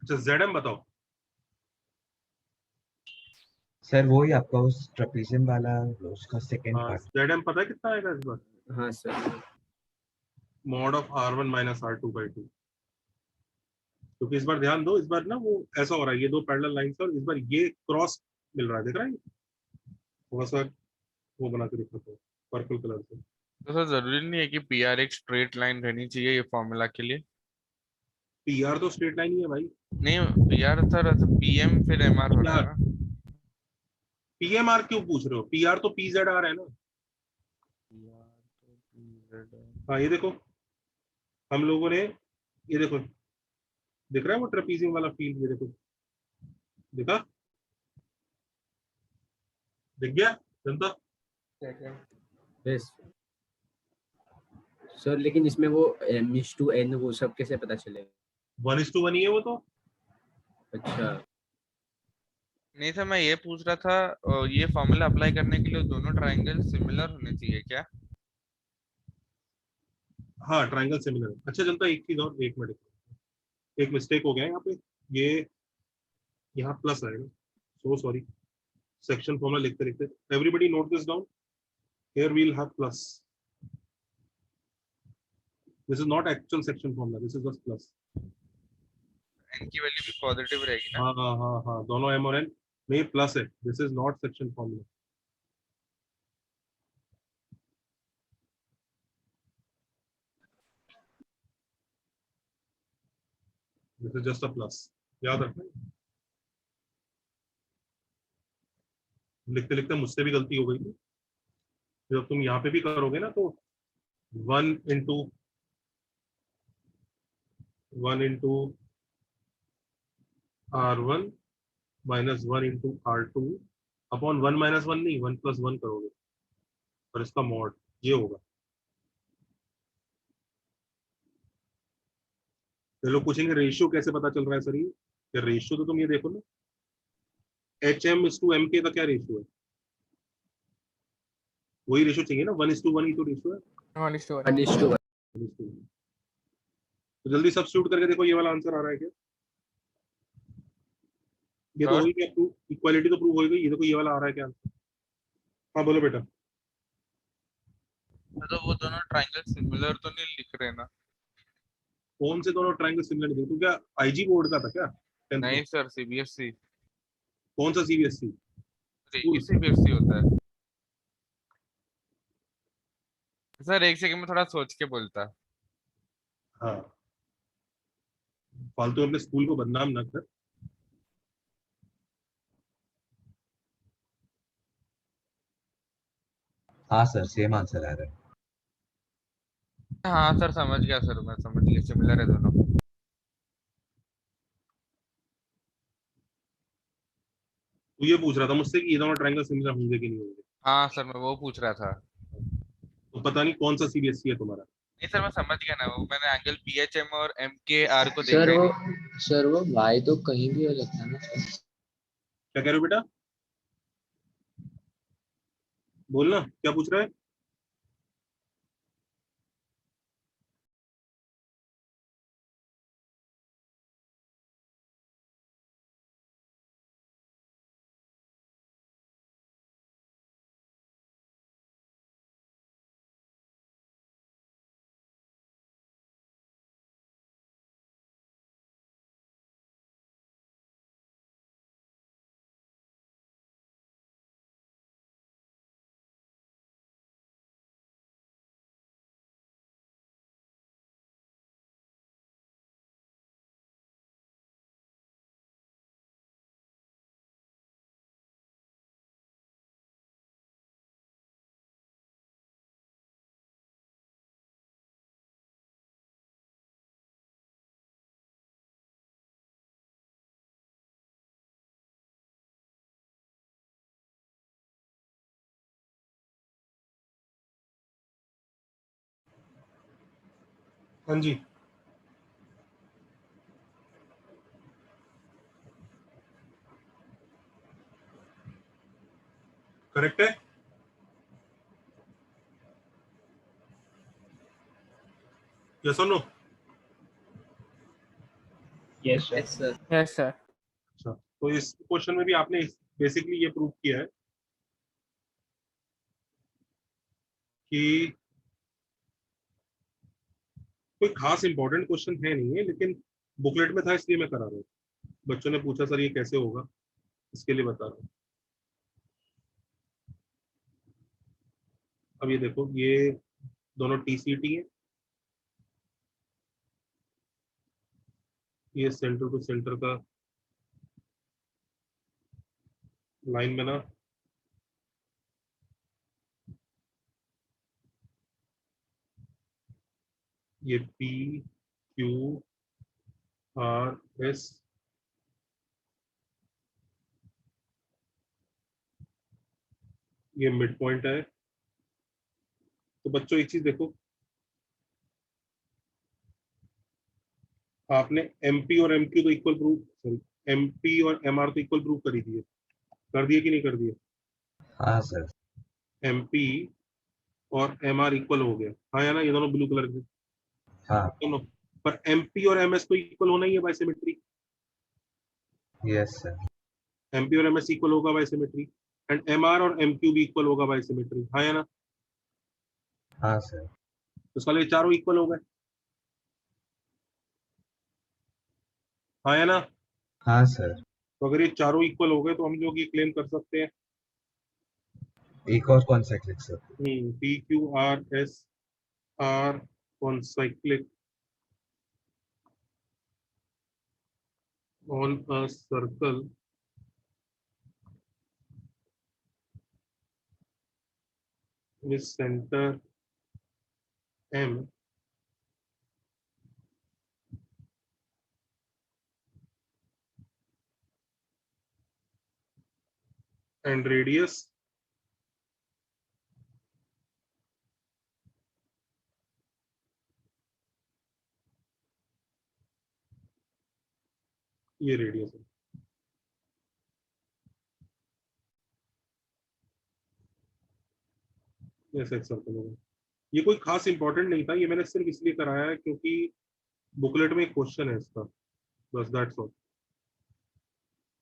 अच्छा ZM बताओ। सर वो ही आपका उस ट्रेपेजियम वाला उसका सेकंड हाँ पार्ट। ZM पता है कितना आएगा इस बार? हाँ sir. Mod of R1 minus R2/2। क्योंकि इस बार ध्यान दो, इस बार ना वो ऐसा हो रहा है, ये दो पैरेलल लाइंस और इस बार ये क्रॉस मिल रहा है, देख रहा है? थोड़ा सा वो बना के दिखाता हूँ पर्पल कलर से। तो सर जरूरी नहीं है कि PR एक स्ट्रेट लाइन रहनी चाहिए ये फॉर्मूला के लिए? PR तो स्ट्रेट लाइन ही है भाई। नहीं PR सर PM फिर MR हो रहा है ना? PMR क्यों पूछ रहे हो? PR तो PZR है ना। हाँ ये देखो हम लोगों ने, ये देखो दिख रहा है वो ट्रेपीजियम वाला फील्ड, ये देखो दिखा? दिख गया जनता? Yes sir. लेकिन इसमें वो M/N वो सब कैसे पता चलेगा? 1:1 ही है वो तो। अच्छा नहीं सर मैं ये पूछ रहा था ये फॉर्मूला अप्लाई करने के लिए दोनों ट्रायंगल सिमिलर होने चाहिए क्या? हाँ ट्रायंगल सिमिलर है। अच्छा जनता एक चीज और, एक मिनट, एक मिस्टेक हो गया है यहाँ पे, ये यहाँ प्लस आएगा, सो सॉरी। सेक्शन फॉर्मूला लिखते लिखते, everybody note this down, here we will have plus, this is not actual section formula, this is just plus. N की वैल्यू भी पॉजिटिव रहेगी ना? हाँ हाँ हाँ हाँ दोनों M और N में प्लस है, this is not section formula. This is just a plus, याद रखना। लिखते लिखते मुझसे भी गलती हो गई थी, जब तुम यहाँ पे भी करोगे ना तो 1 into R1 minus 1 into R2 upon 1 minus 1 नहीं, 1 प्लस 1 करोगे और इसका मॉड ये होगा। तो लोग पूछेंगे रेशियो कैसे पता चल रहा है सर? ये रेशियो तो तुम ये देखो ना, HM/MK का क्या रेशियो है? वही रेशियो चाहिए ना, 1:1 ही तो रेशियो है। 1:1। तो जल्दी सब्स्टिट्यूट करके देखो ये वाला आंसर आ रहा है क्या? ये तो हो ही गया प्रूव, इक्वालिटी तो प्रूव हो गई। ये देखो ये वाला आ रहा है क्या आंसर? हाँ बोलो बेटा। तो वो दोनों ट्रायंगल सिमिलर तो नहीं लिख रहे ना? कौन से दोनों ट्रायंगल सिमिलर नहीं? तू क्या IG बोर्ड का था क्या? नहीं सर CBSE। कौन सा CBSE? CBSE होता है सर। एक सेकंड में थोड़ा सोच के बोलता। हाँ फालतू अपने स्कूल को बदनाम ना कर। हाँ सर सेम आंसर आ रहा है। हाँ सर समझ गया सर, मैं समझ गया सिमिलर है दोनों। तू ये पूछ रहा था मुझसे कि ये दोनों ट्रायंगल सिमिलर होंगे कि नहीं होंगे? हाँ सर मैं वो पूछ रहा था। तो पता नहीं कौन सा सीबीएसई है तुम्हारा। नहीं सर मैं समझ गया ना, वो मैंने एंगल पीएचएम और एमकेआर को देखा है। सर वो वाई तो कहीं भी हो सकता है ना सर। क्या कह रहे हो बेटा, बोलना क्या पूछ रहा है। हाँ जी, करेक्ट है। यस और no. Yes sir. Yes sir. अच्छा, तो इस क्वेश्चन में भी आपने बेसिकली ये प्रूव किया है कि कोई खास इंपॉर्टेंट क्वेश्चन है नहीं है, लेकिन बुकलेट में था इसलिए मैं करा रहा हूँ। बच्चों ने पूछा सर ये कैसे होगा, इसके लिए बता रहा हूँ। अब ये देखो, ये दोनों टीसीटी है, ये सेंटर टू सेंटर का लाइन बना, ये पी क्यू आर एस, ये मिड पॉइंट है। तो बच्चों एक चीज देखो, आपने एमपी और एमक्यू तो इक्वल प्रूव, सॉरी एमपी और एमआर तो इक्वल प्रूव कर दिए कि नहीं कर दिए। हाँ सर। एमपी और एमआर इक्वल हो गया, हाँ या ना, ये दोनों ब्लू कलर के हाँ। दोनों। पर एमपी और एमएस तो इक्वल होना ही है by symmetry. Yes sir. MP और एमएस इक्वल होगा बाय सिमेट्री, एंड एमआर और एमक्यू भी इक्वल होगा बाय सिमेट्री, हाँ या ना। हाँ सर। तो साले चारों इक्वल हो गए, हाँ या ना। हाँ सर। तो अगर ये चारों इक्वल हो गए तो हम लोग ये क्लेम कर सकते हैं एक और कौन सा click sir? P Q R S R concyclic on a circle with center M and radius ये रेडियस है। ऐसा एक सर्कल होगा। ये कोई खास इंपॉर्टेंट नहीं था, ये मैंने सिर्फ इसलिए कराया है क्योंकि बुकलेट में एक क्वेश्चन है इसका, बस दैट्स ऑल।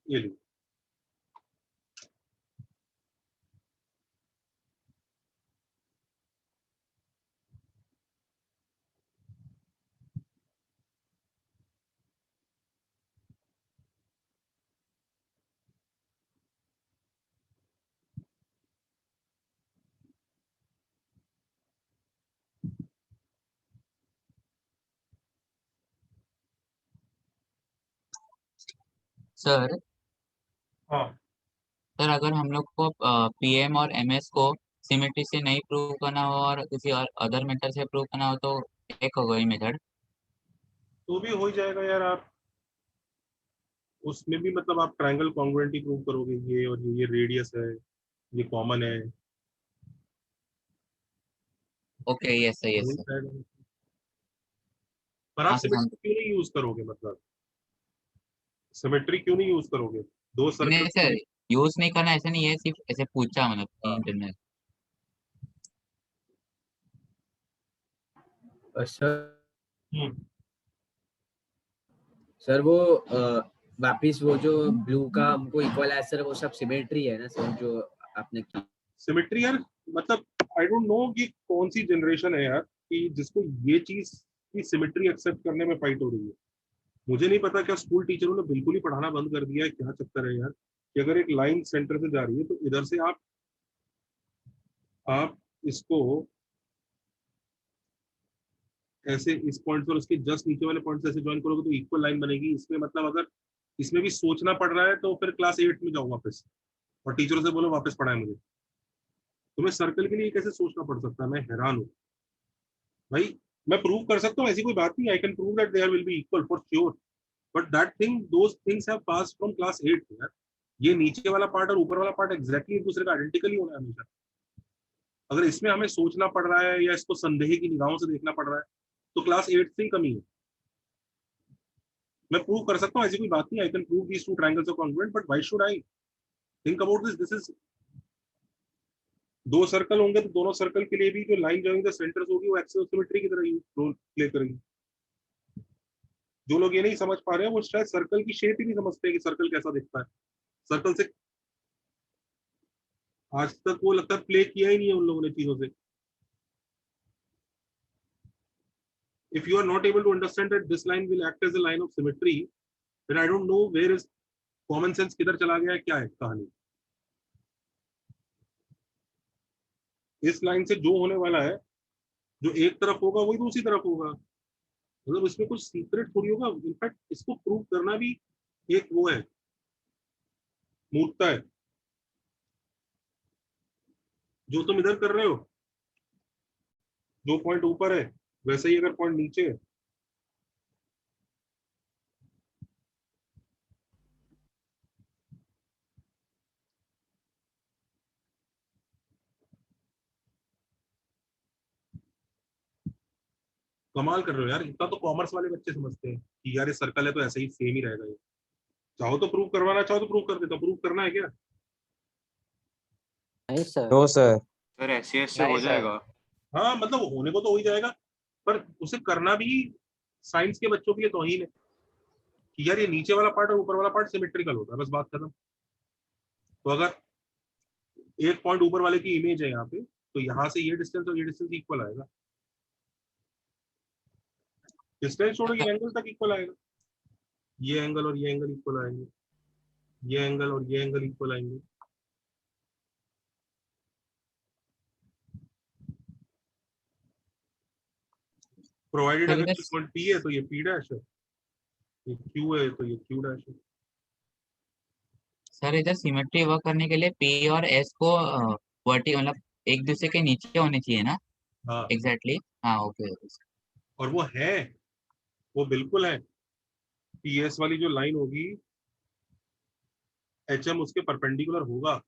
ये लीजिए। सर हाँ सर अगर हम लोग को पीएम और एमएस को सिमेट्री से नहीं प्रूव करना हो और किसी और अदर मेथड से प्रूव करना हो तो एक होगा ये मेथड। तो भी हो ही जाएगा यार। आप उसमें भी मतलब आप ट्रायंगल कॉन्ग्रुएंट प्रूव करोगे, ये और ये रेडियस है, ये कॉमन है। ओके यस सर, यस वही सर। side है। पर आप हाँ सर समझ। सिमेट्री क्यों नहीं यूज करोगे, मतलब सिमेट्री क्यों नहीं यूज करोगे? दो नहीं सर्कल सर, को यूज नहीं करना ऐसा नहीं है, सिर्फ ऐसे पूछा मतलब इंटरनल। सर हम्म, सर वो वापिस वो जो ब्लू का हमको इक्वलाइजर वो सब सिमेट्री है ना सर जो आपने की? सिमेट्री यार, मतलब आई डोंट नो कि कौन सी जनरेशन है यार कि जिसको ये चीज की सिमेट्री एक्सेप्ट करने में फाइट हो रही है। मुझे नहीं पता क्या स्कूल टीचरों ने बिल्कुल ही पढ़ाना बंद कर दिया है, क्या चक्कर है यार कि अगर एक लाइन सेंटर से जा रही है तो इधर से आप इसको ऐसे इस पॉइंट पर उसके जस्ट नीचे वाले पॉइंट से ऐसे ज्वाइन करोगे तो इक्वल लाइन बनेगी। इसमें मतलब अगर इसमें भी सोचना पड़ रहा है तो फिर क्लास 8 में जाओ वापस और टीचरों से बोलो वापस पढ़ाए मुझे। तुम्हें सर्कल के लिए कैसे सोचना पड़ सकता है, मैं हैरान हूँ भाई। मैं प्रूव कर सकता हूँ, ऐसी कोई बात नहीं, I can prove that there will be equal for sure, but that thing those things have passed from class 8 यार। ये नीचे वाला पार्ट और ऊपर वाला पार्ट एग्जैक्टली एक दूसरे का आइडेंटिकली होना है हमेशा। अगर इसमें हमें सोचना पड़ रहा है या इसको संदेह की निगाहों से देखना पड़ रहा है तो क्लास 8 से ही कमी है। मैं प्रूव कर सकता हूँ, ऐसी कोई बात नहीं, I can prove these two triangles are congruent, but why should I think about this? This is दो सर्कल होंगे तो दोनों सर्कल के लिए भी जो लाइन जॉइनिंग द सेंटर्स होगी वो एक्सियल सिमेट्री की तरह रोल प्ले करेगी। जो लोग ये नहीं समझ पा रहे हैं वो शायद सर्कल की शेप ही नहीं समझते कि सर्कल कैसा दिखता है। सर्कल से आज तक वो लगता है प्ले किया ही नहीं है उन लोगों ने चीजों से। If you are not able to understand that this line will act as a line of symmetry, then I don't know where is common sense, किधर चला गया है, क्या है कहानी। इस लाइन से जो होने वाला है, जो एक तरफ होगा वही दूसरी तरफ होगा, मतलब इसमें कुछ सीक्रेट थोड़ी होगा। इनफैक्ट इसको प्रूव करना भी एक वो है, मूर्खता है। जो तुम इधर कर रहे हो, जो पॉइंट ऊपर है वैसे ही अगर पॉइंट नीचे है, कमाल कर रहे हो यार। इतना तो कॉमर्स वाले बच्चे समझते हैं कि यार ये सर्कल है तो ऐसे ही सेम ही रहेगा। ये चाहो तो प्रूव करवाना चाहो तो प्रूव कर देता, प्रूव करना है क्या? नहीं sir. No sir. Sir SCS से हो जाएगा। हाँ मतलब होने को तो हो ही जाएगा, पर उसे करना भी साइंस के बच्चों के लिए तौहीन है कि यार ये नीचे वाला पार्ट और ऊपर वाला पार्ट सिमेट्रिकल होता है, बस बात खत्म। तो अगर एक पॉइंट ऊपर वाले की इमेज है यहाँ पे तो यहाँ से ये डिस्टेंस और ये डिस्टेंस इक्वल आएगा। डिस्टेंस छोड़ो, ये एंगल तक इक्वल आएगा। ये एंगल और ये एंगल इक्वल आएंगे, ये एंगल और ये एंगल इक्वल आएंगे। प्रोवाइडेड सर अगर इधर ये पॉइंट पी है तो ये पी डैश है, ये क्यू है तो ये क्यू डैश है। सर इधर सिमेट्री वर्क करने के लिए पी और एस को वर्टी मतलब एक दूसरे के नीचे होने चाहिए ना? हाँ एग्जैक्टली हाँ ओके। और वो है, वो बिल्कुल है। पी एस वाली जो लाइन होगी एच एम उसके परपेंडिकुलर होगा।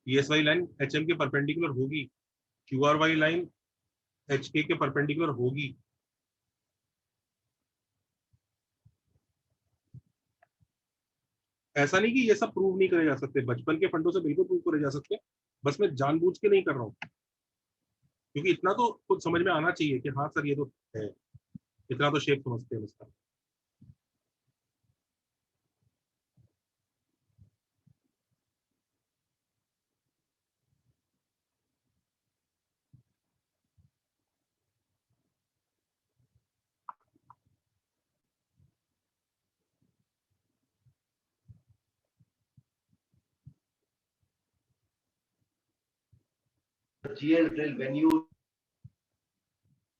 पी एस वाली लाइन एच एम के परपेंडिकुलर होगी, क्यू आर वाली लाइन एच के परपेंडिकुलर होगी। ऐसा नहीं कि ये सब प्रूव नहीं करे जा सकते, बचपन के फंडों से बिल्कुल प्रूव करे जा सकते हैं, बस मैं जानबूझ के नहीं कर रहा हूँ, क्योंकि इतना तो खुद समझ में आना चाहिए कि हाँ सर ये तो है, इतना तो शेप समझते हैं इसका। GL drill when you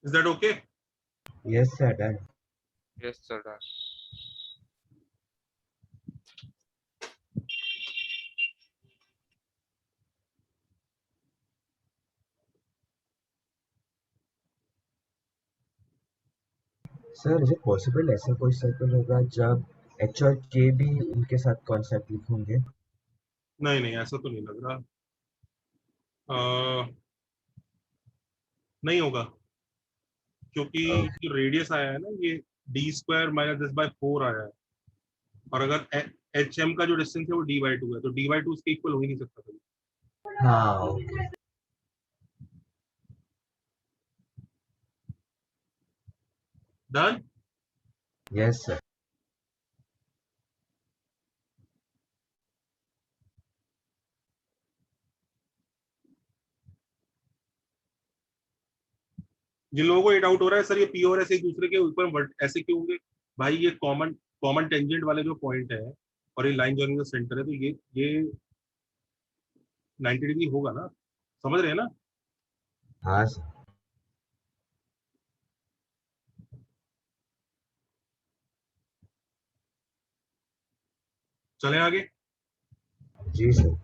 Is that okay? Yes, sir. Done. Yes sir done. Sir is it possible ऐसा कोई सर्कल होगा जब एच और के भी उनके साथ कॉन्सेप्ट लिखोगे? नहीं नहीं, ऐसा तो नहीं लग रहा। नहीं होगा, क्योंकि जो रेडियस आया है ना, ये D square minus this by 4 आया है, और अगर एच एम का जो डिस्टेंस है वो डी बाई 2 है, तो डी बाई 2 उसके इक्वल हो ही नहीं सकता कभी। हाँ ओके। डन। Yes sir. जिन लोगों को ये डाउट हो रहा है सर ये पी और एस एक दूसरे के ऊपर ऐसे क्यों होंगे, भाई ये कॉमन कॉमन टेंजेंट वाले जो पॉइंट है और ये लाइन जॉइनिंग द सेंटर है, तो ये 90 डिग्री होगा ना, समझ रहे हैं ना? हाँ सर। चलें आगे। जी सर।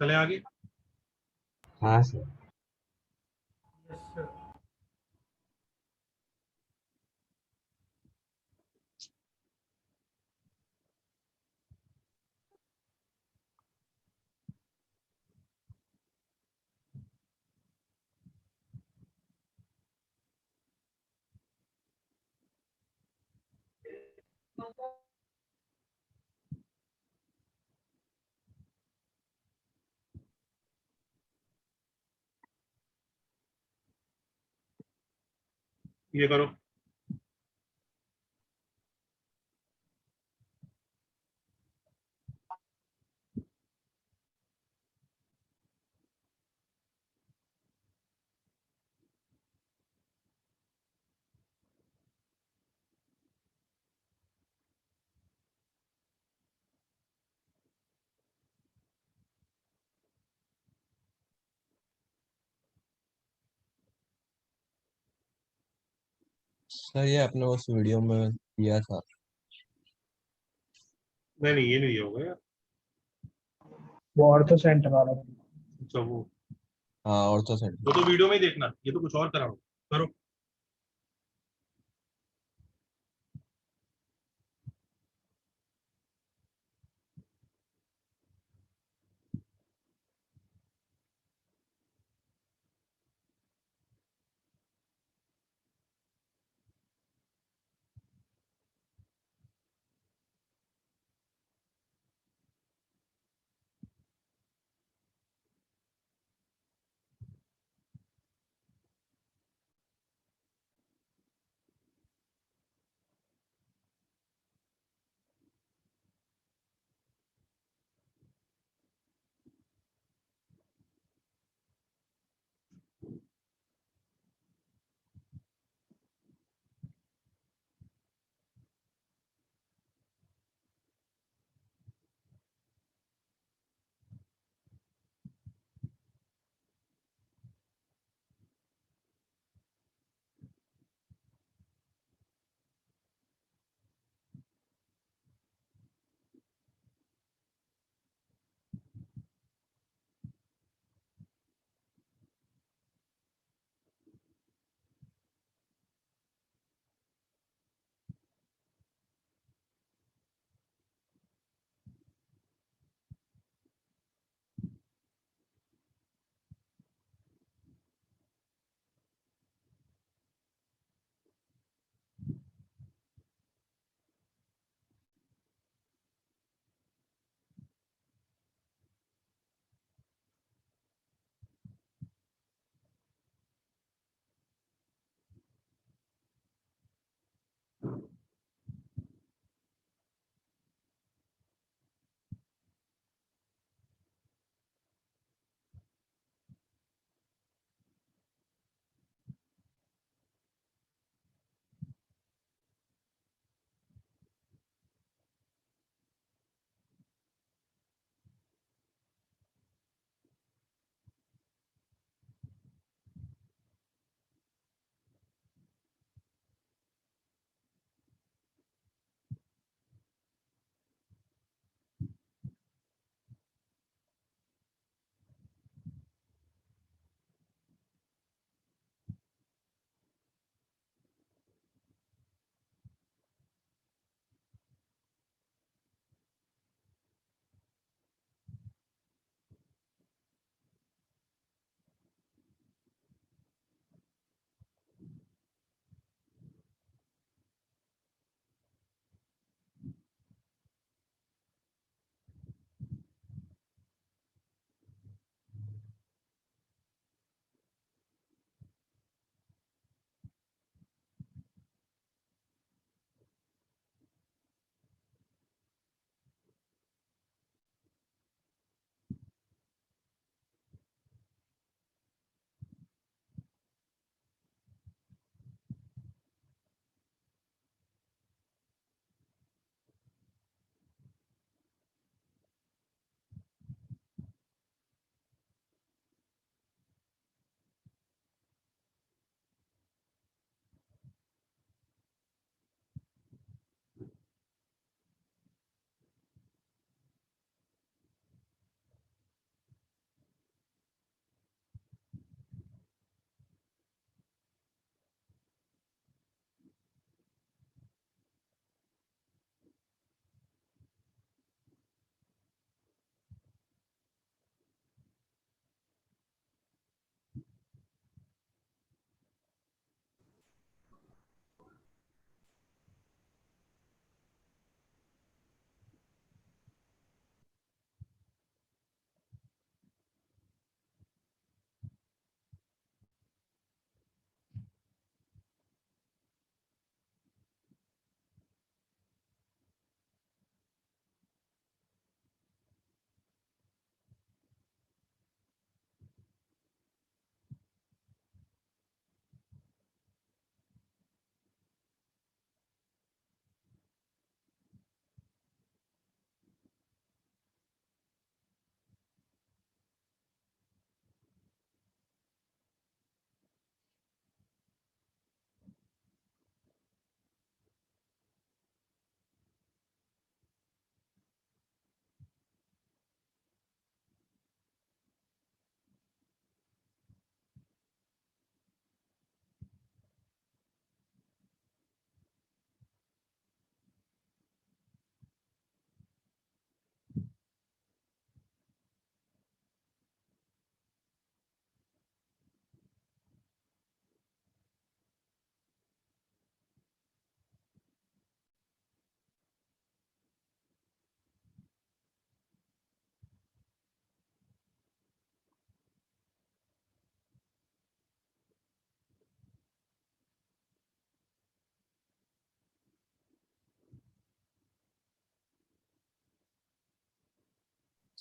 चलें आगे। हाँ सर। ये करो। सर ये आपने उस वीडियो में दिया था। नहीं नहीं, ये नहीं दिया होगा यार। वो ऑर्थो सेंटर वाला। अच्छा वो हाँ ऑर्थो सेंटर। वो तो वीडियो में ही देखना, ये तो कुछ और करा हो। करो।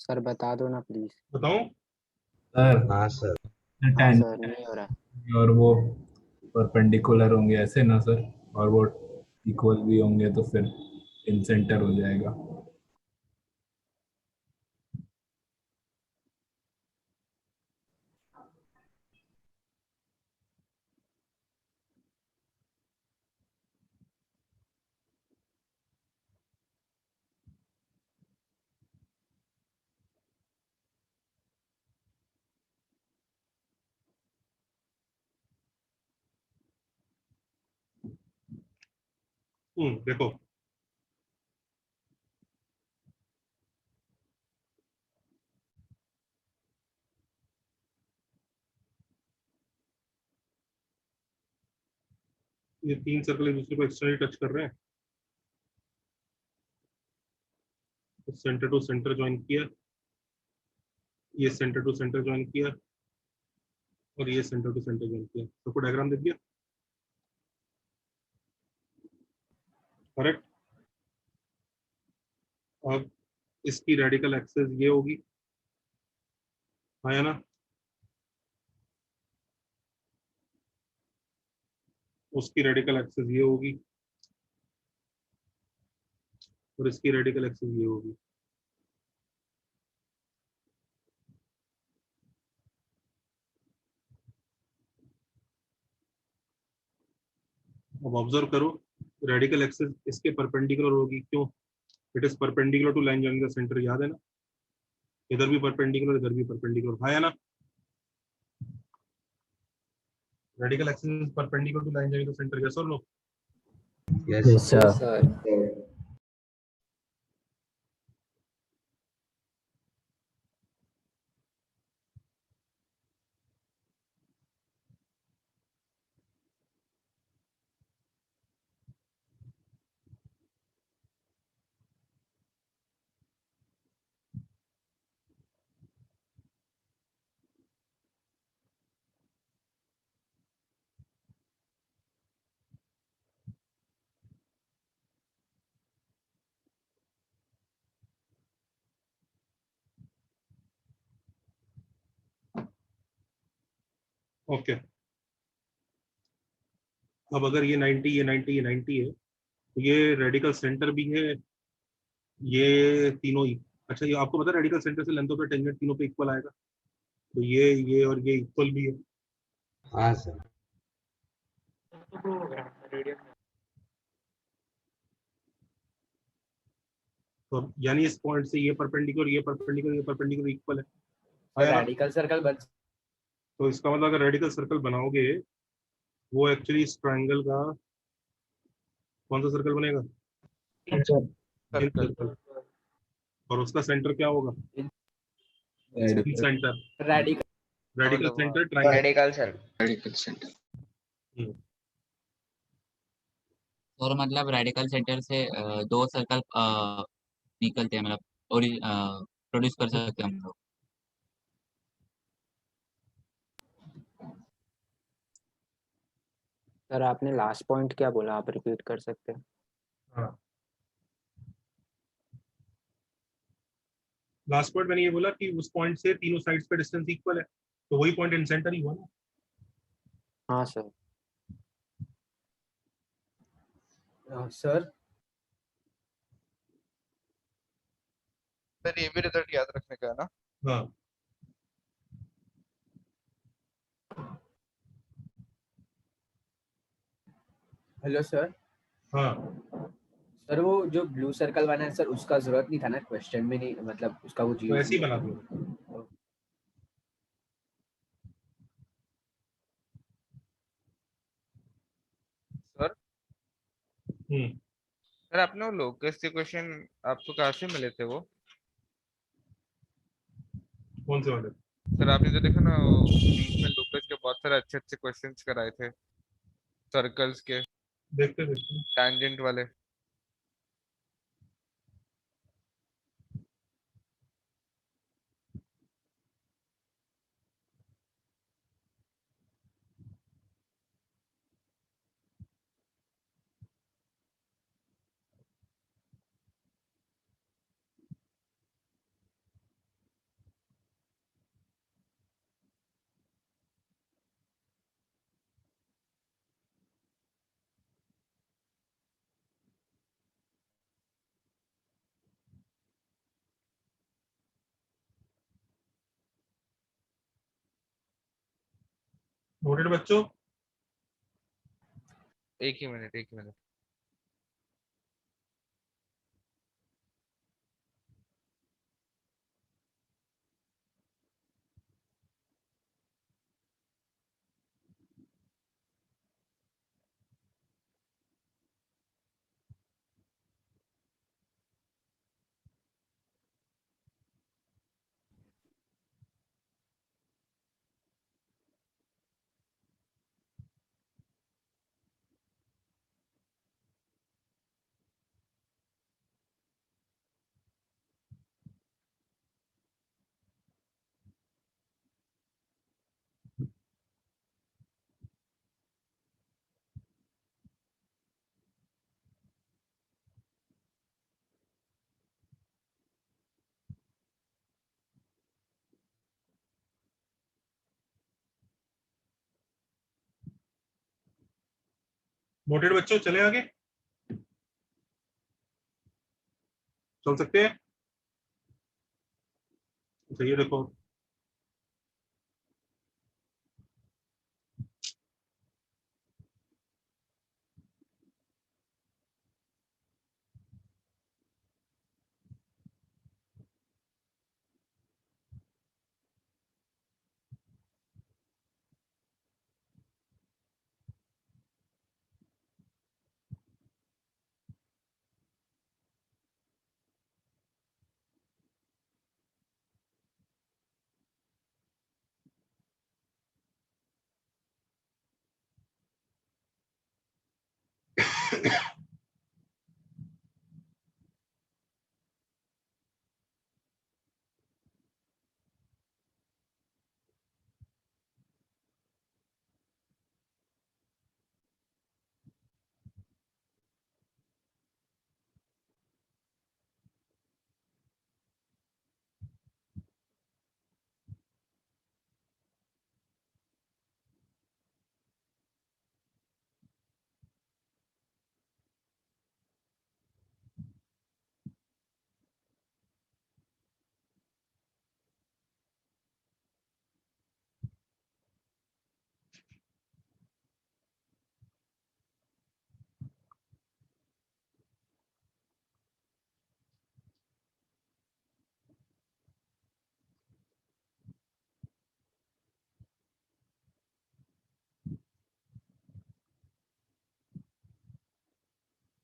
सर बता दो ना प्लीज। बताऊं? सर हाँ सर। हाँ tan सर नहीं हो रहा। और वो परपेंडिकुलर होंगे ऐसे ना सर, और वो इक्वल भी होंगे तो फिर इन सेंटर हो जाएगा। देखो, ये 3 सर्कल एक दूसरे को एक्सटर्नली टच कर रहे हैं, तो सेंटर टू सेंटर ज्वाइन किया, ये सेंटर टू सेंटर ज्वाइन किया, और ये सेंटर टू सेंटर ज्वाइन किया, सबको डायग्राम दे दिया। करेक्ट। अब इसकी रेडिकल एक्सेस ये होगी, आया ना? उसकी रेडिकल एक्सेस ये होगी, और इसकी रेडिकल एक्सेस ये होगी। अब ऑब्जर्व करो, रेडिकल एक्सेस इसके परपेंडिकुलर होगी, क्यों? It is perpendicular to line joining the centre, याद है ना? इधर भी परपेंडिकुलर, इधर भी परपेंडिकुलर, आया ना? Radical axis is perpendicular to line joining the centre, yes और नो? Yes sir. ओके। अब अगर ये 90, ये 90, ये 90 है, तो ये रेडिकल सेंटर भी है, ये तीनों ही। अच्छा, ये आपको पता है रेडिकल सेंटर से लेंथ ऑफ द टेंजेंट तीनों पे इक्वल आएगा, तो ये और ये इक्वल भी है। हाँ सर। तो यानी इस पॉइंट से ये परपेंडिकुलर, ये परपेंडिकुलर, ये परपेंडिकुलर इक्वल है, सर आया ना? रेडिकल सर्कल बन तो इसका मतलब अगर रेडिकल सर्कल बनाओगे, वो एक्चुअली इस ट्रायंगल का कौन सा सर्कल बनेगा? In circle. और उसका सेंटर क्या होगा? In centre. Radical radical centre triangle. Radical sir. Radical centre. और मतलब रेडिकल सेंटर से दो सर्कल निकलते हैं, मतलब प्रोड्यूस कर सकते हैं हम लोग। सर आपने लास्ट पॉइंट क्या बोला, आप रिपीट कर सकते हैं? हाँ, लास्ट पॉइंट मैंने ये बोला कि उस पॉइंट से तीनों साइड्स पे डिस्टेंस इक्वल है, तो वही पॉइंट इन सेंटर ही हुआ ना। हाँ सर। सर सर ये भी रिजल्ट याद रखने का है ना? हाँ, हेलो सर। हाँ। सर वो जो ब्लू सर्कल बना है सर, उसका जरूरत नहीं था ना क्वेश्चन में, नहीं मतलब उसका वो तो यूज ऐसे ही नहीं बना है। दो। सर सर आपने वो लोकस के क्वेश्चन आपको कहाँ से मिले थे वो? कौन से वाले? सर आपने तो देखा ना, नीट में लोकस के बहुत सारे अच्छे अच्छे क्वेश्चंस कराए थे, सर्कल्स के, देखते देखते। टैंजेंट वाले। नोटेड बच्चों? एक ही मिनट, एक मिनट। नोटेड बच्चों, चले आगे? चल सकते हैं? अच्छा, ये देखो।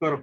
करो।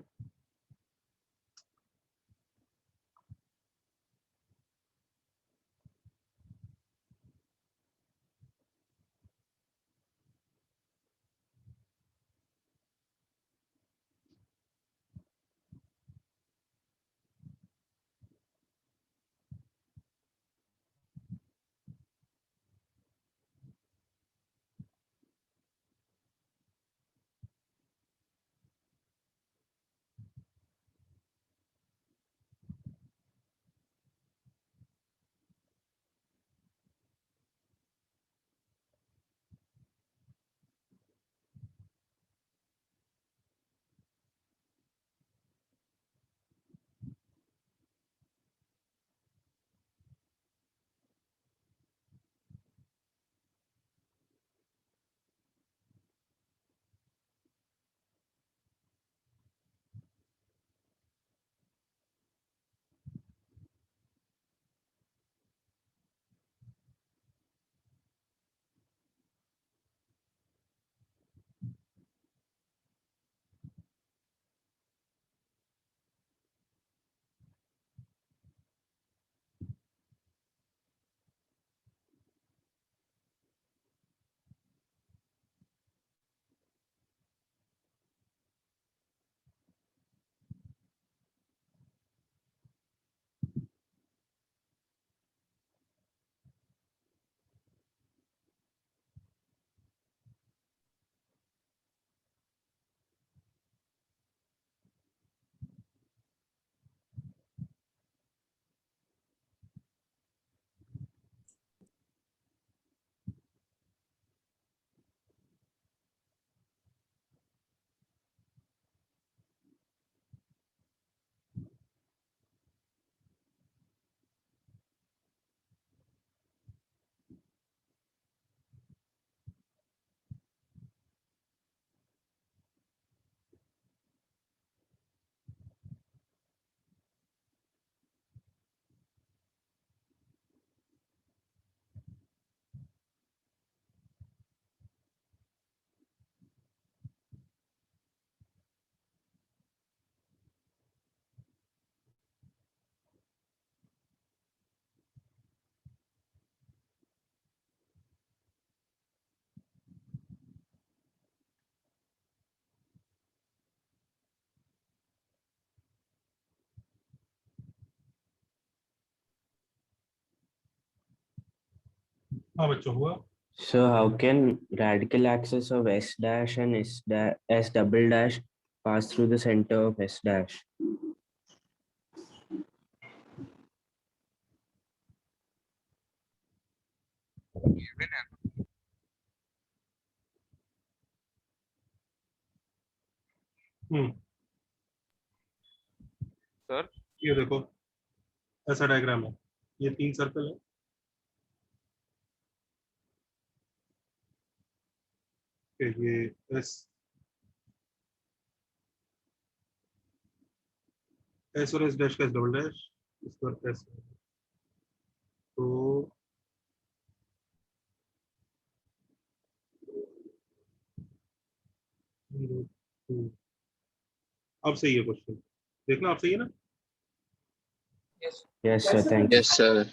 हाँ बच्चों हुआ। So how can radical axis of S dash and S double dash pass through the center of S dash? Sir ये देखो ऐसा डायग्राम है, ये 3 सर्कल है, ये एस और एस डैश का डबल डैश, इस पर एस, तो अब सही है क्वेश्चन, देखना आप सही है ना। Yes, sir. Thank you. Yes sir.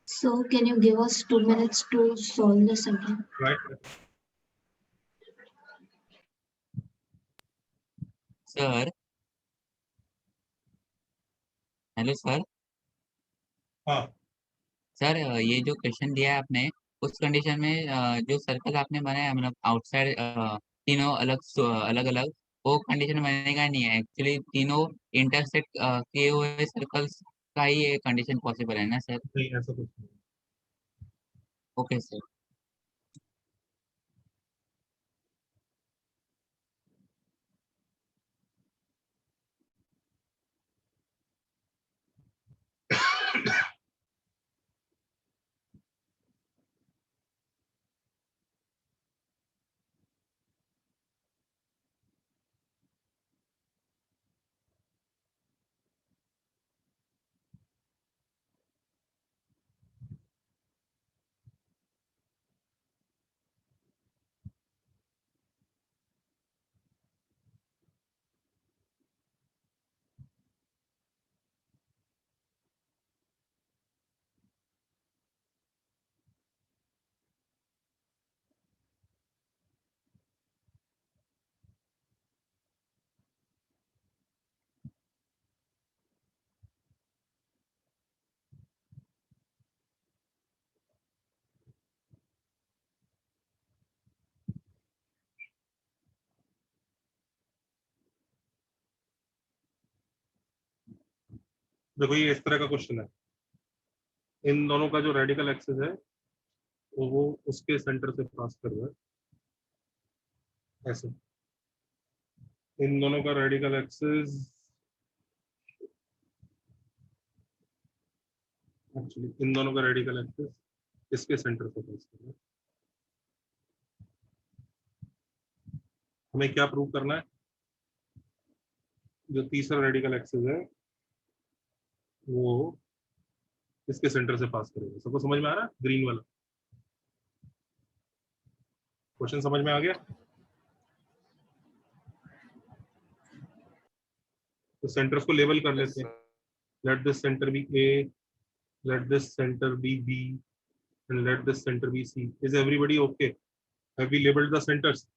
So can you give us 2 minutes to solve this again? Right. Sir hello sir. हाँ सर ये जो क्वेश्चन दिया है आपने, उस कंडीशन में जो सर्कल आपने बनाया मतलब आउटसाइड तीनों अलग अलग, वो कंडीशन बनेगा नहीं है एक्चुअली, तीनों इंटरसेक्ट किए हुए सर्कल्स का ही ये कंडीशन पॉसिबल है ना सर? नहीं ऐसा कुछ नहीं। Okay sir. देखो ये इस तरह का क्वेश्चन है, इन दोनों का जो रेडिकल एक्सिस है वो उसके सेंटर से पास कर रहा है ऐसे, इन दोनों का रेडिकल एक्सिस एक्चुअली इन दोनों का रेडिकल एक्सिस इसके सेंटर से पास कर रहा है। हमें क्या प्रूव करना है, जो तीसरा रेडिकल एक्सिस है वो इसके सेंटर से पास करेगा। सबको समझ में आ रहा है? ग्रीन वाला क्वेश्चन समझ में आ गया? तो सेंटर्स को लेबल कर लेते हैं। Let this centre be A, let this centre be B, and let this centre be C. Is everybody okay? Have we labelled the centres?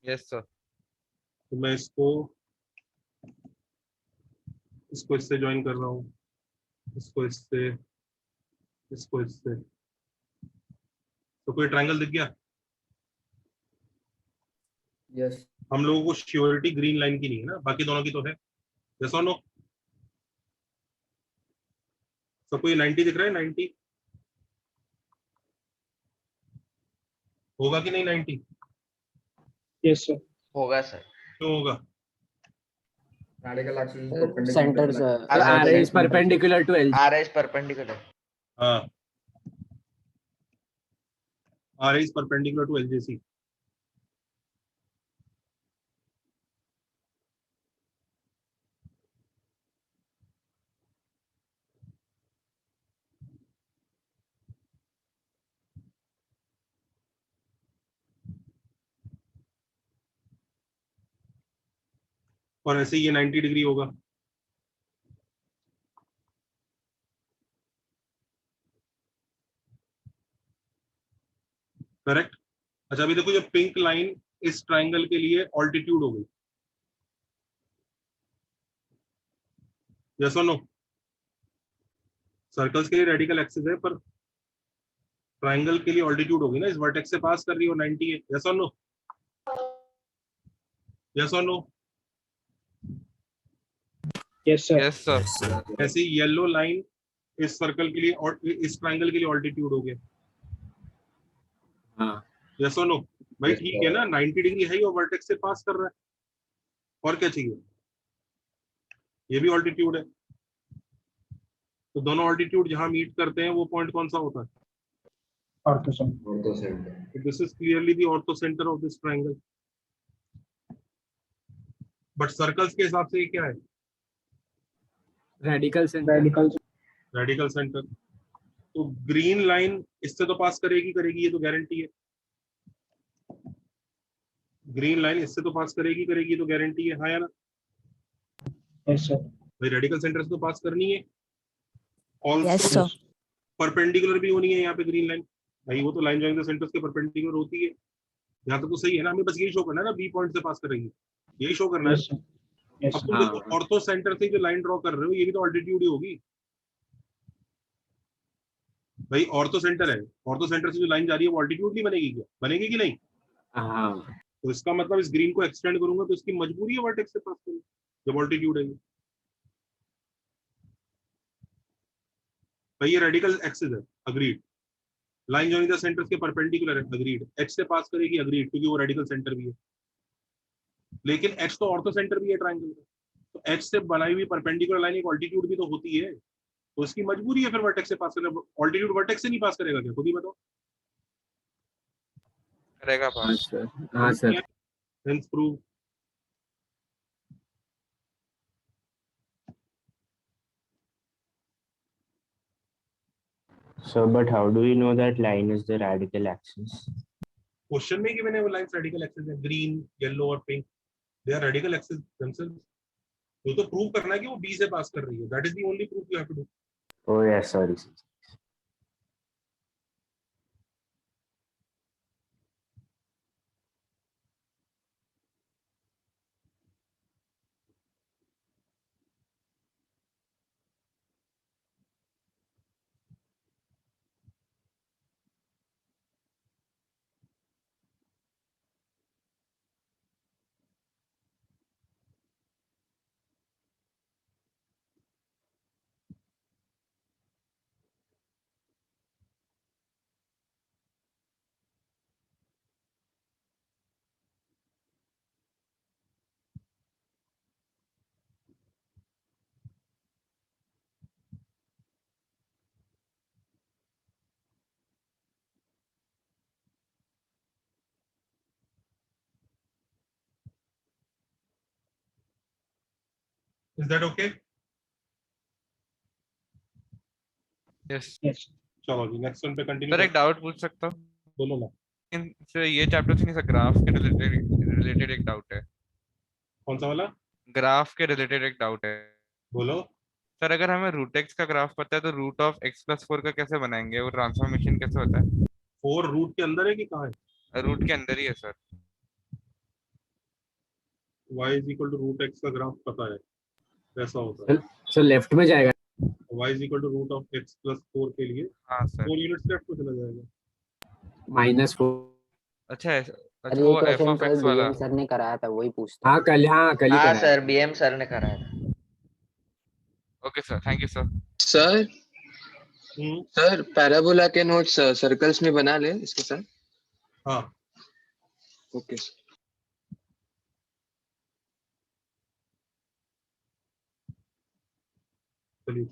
Yes sir. तो मैं इसको इससे ज्वाइन कर रहा हूँ, इसको इससे, इसको इससे, तो कोई ट्रायंगल दिख गया? यस। हम लोगों को श्योरिटी ग्रीन लाइन की नहीं है ना, बाकी दोनों की तो है। यस और नो? सबको ये 90 दिख रहा है? 90 होगा कि नहीं? 90 यस सर। होगा सर। क्यों होगा? Radical axis Center R is perpendicular to L. R is perpendicular. हाँ, R is perpendicular to LJC. और ऐसे ये 90 डिग्री होगा। अच्छा अभी देखो ये पिंक लाइन इस ट्राइंगल के लिए ऑल्टीट्यूड हो गई, यस और नो? सर्कल्स के लिए रेडिकल एक्सिस है पर ट्राइंगल के लिए ऑल्टीट्यूड होगी ना, इस वर्टेक्स से पास कर रही हो 90 है, यस और नो? यस और no? Yes sir. Yes sir. ऐसे येलो लाइन इस सर्कल के लिए और इस ट्राइंगल के लिए ऑल्टीट्यूड हो गया, हाँ यस और नो? भाई ठीक है ना, 90 डिग्री है ही और वर्टेक्स से पास कर रहा है, और क्या चाहिए? ये भी ऑल्टीट्यूड है, तो दोनों ऑल्टीट्यूड जहां मीट करते हैं वो पॉइंट कौन सा होता है? Ortho centre. This is clearly the ortho centre of this triangle. But circles के हिसाब से ये क्या है? Radical centre. Radical centre. तो ग्रीन लाइन इससे तो पास करेगी, ये तो गारंटी है। ग्रीन लाइन इससे तो पास करेगी, तो गारंटी है, हाँ या ना? Yes sir. भाई रेडिकल सेंटर से तो पास करनी है, Yes, ऑल्सो sir. परपेंडिकुलर भी होनी है यहाँ पे ग्रीन लाइन। भाई वो तो लाइन जॉइनिंग द सेंटर्स के परपेंडिकुलर होती है, यहाँ तक तो सही है ना, हमें बस यही शो करना है ना, बी पॉइंट से पास करेगी, यही शो करना है। Yes sir. यस अब सर। तुम देखो ऑर्थो सेंटर से जो लाइन ड्रॉ कर रहे हो ये भी तो ऑल्टीट्यूड ही होगी भाई, ऑर्थो सेंटर है, ऑर्थो सेंटर से जो लाइन जा रही है वो ऑल्टीट्यूड नहीं बनेगी क्या? बनेगी कि नहीं? हाँ तो इसका मतलब इस ग्रीन को एक्सटेंड करूंगा तो इसकी मजबूरी है वर्टेक्स से पास करना, जब ऑल्टीट्यूड है ये। भाई ये रेडिकल एक्सिस है, agreed. Line joining the centres के परपेंडिकुलर है, अग्रीड। एच से पास करेगी, अग्रीड, क्योंकि वो रेडिकल सेंटर भी है। लेकिन एच तो ऑर्थो सेंटर भी है ट्राइंगल का, तो एच से बनाई हुई परपेंडिकुलर लाइन एक ऑल्टीट्यूड भी तो होती है, तो इसकी मजबूरी है फिर वर्टेक्स से पास करना। ऑल्टीट्यूड वर्टेक्स से नहीं पास करेगा क्या? खुद ही बताओ। करेगा हाँ पास। सर। हाँ sir. Hence prove. So, but how do we know that line is the radical axis? Question में कि मैंने वो लाइंस रेडिकल एक्सिस है, ग्रीन, येलो और pink, they are radical axis themselves. तो प्रूव करना है कि वो बी से पास कर रही है, that is the only proof you have to do. Oh, yes, sorry. Is that okay? Yes. चलो जी नेक्स्ट वन पे कंटिन्यू सर एक डाउट पूछ सकता हूँ? बोलो ना। सर ये चैप्टर से नहीं सर, ग्राफ के रिलेटेड एक डाउट है। कौन सा वाला? ग्राफ के रिलेटेड एक डाउट है। बोलो। सर अगर हमें रूट एक्स का ग्राफ पता है तो रूट ऑफ एक्स प्लस 4 का कैसे बनाएंगे, वो ट्रांसफॉर्मेशन कैसे होता है? 4 रूट के अंदर है कि कहाँ है? रूट के अंदर ही है sir. y is equal to root x का ग्राफ पता है कैसा होता है? सर लेफ्ट में जाएगा। y is equal to root of x plus 4 के लिए हाँ सर। 4 यूनिट्स लेफ्ट में चला जाएगा। -4। अच्छा है। अरे अच्छा ये वो एफ क्वेश्चन ऑफ कल एक्स वाला। बीएम सर ने कराया था, वही पूछता हाँ कल ही हाँ कराया सर था। बीएम सर ने कराया था। Okay sir, thank you sir. Sir sir parabola के नोट्स सर्कल्स में बना ले इसके साथ। हाँ ओके सर। चलिए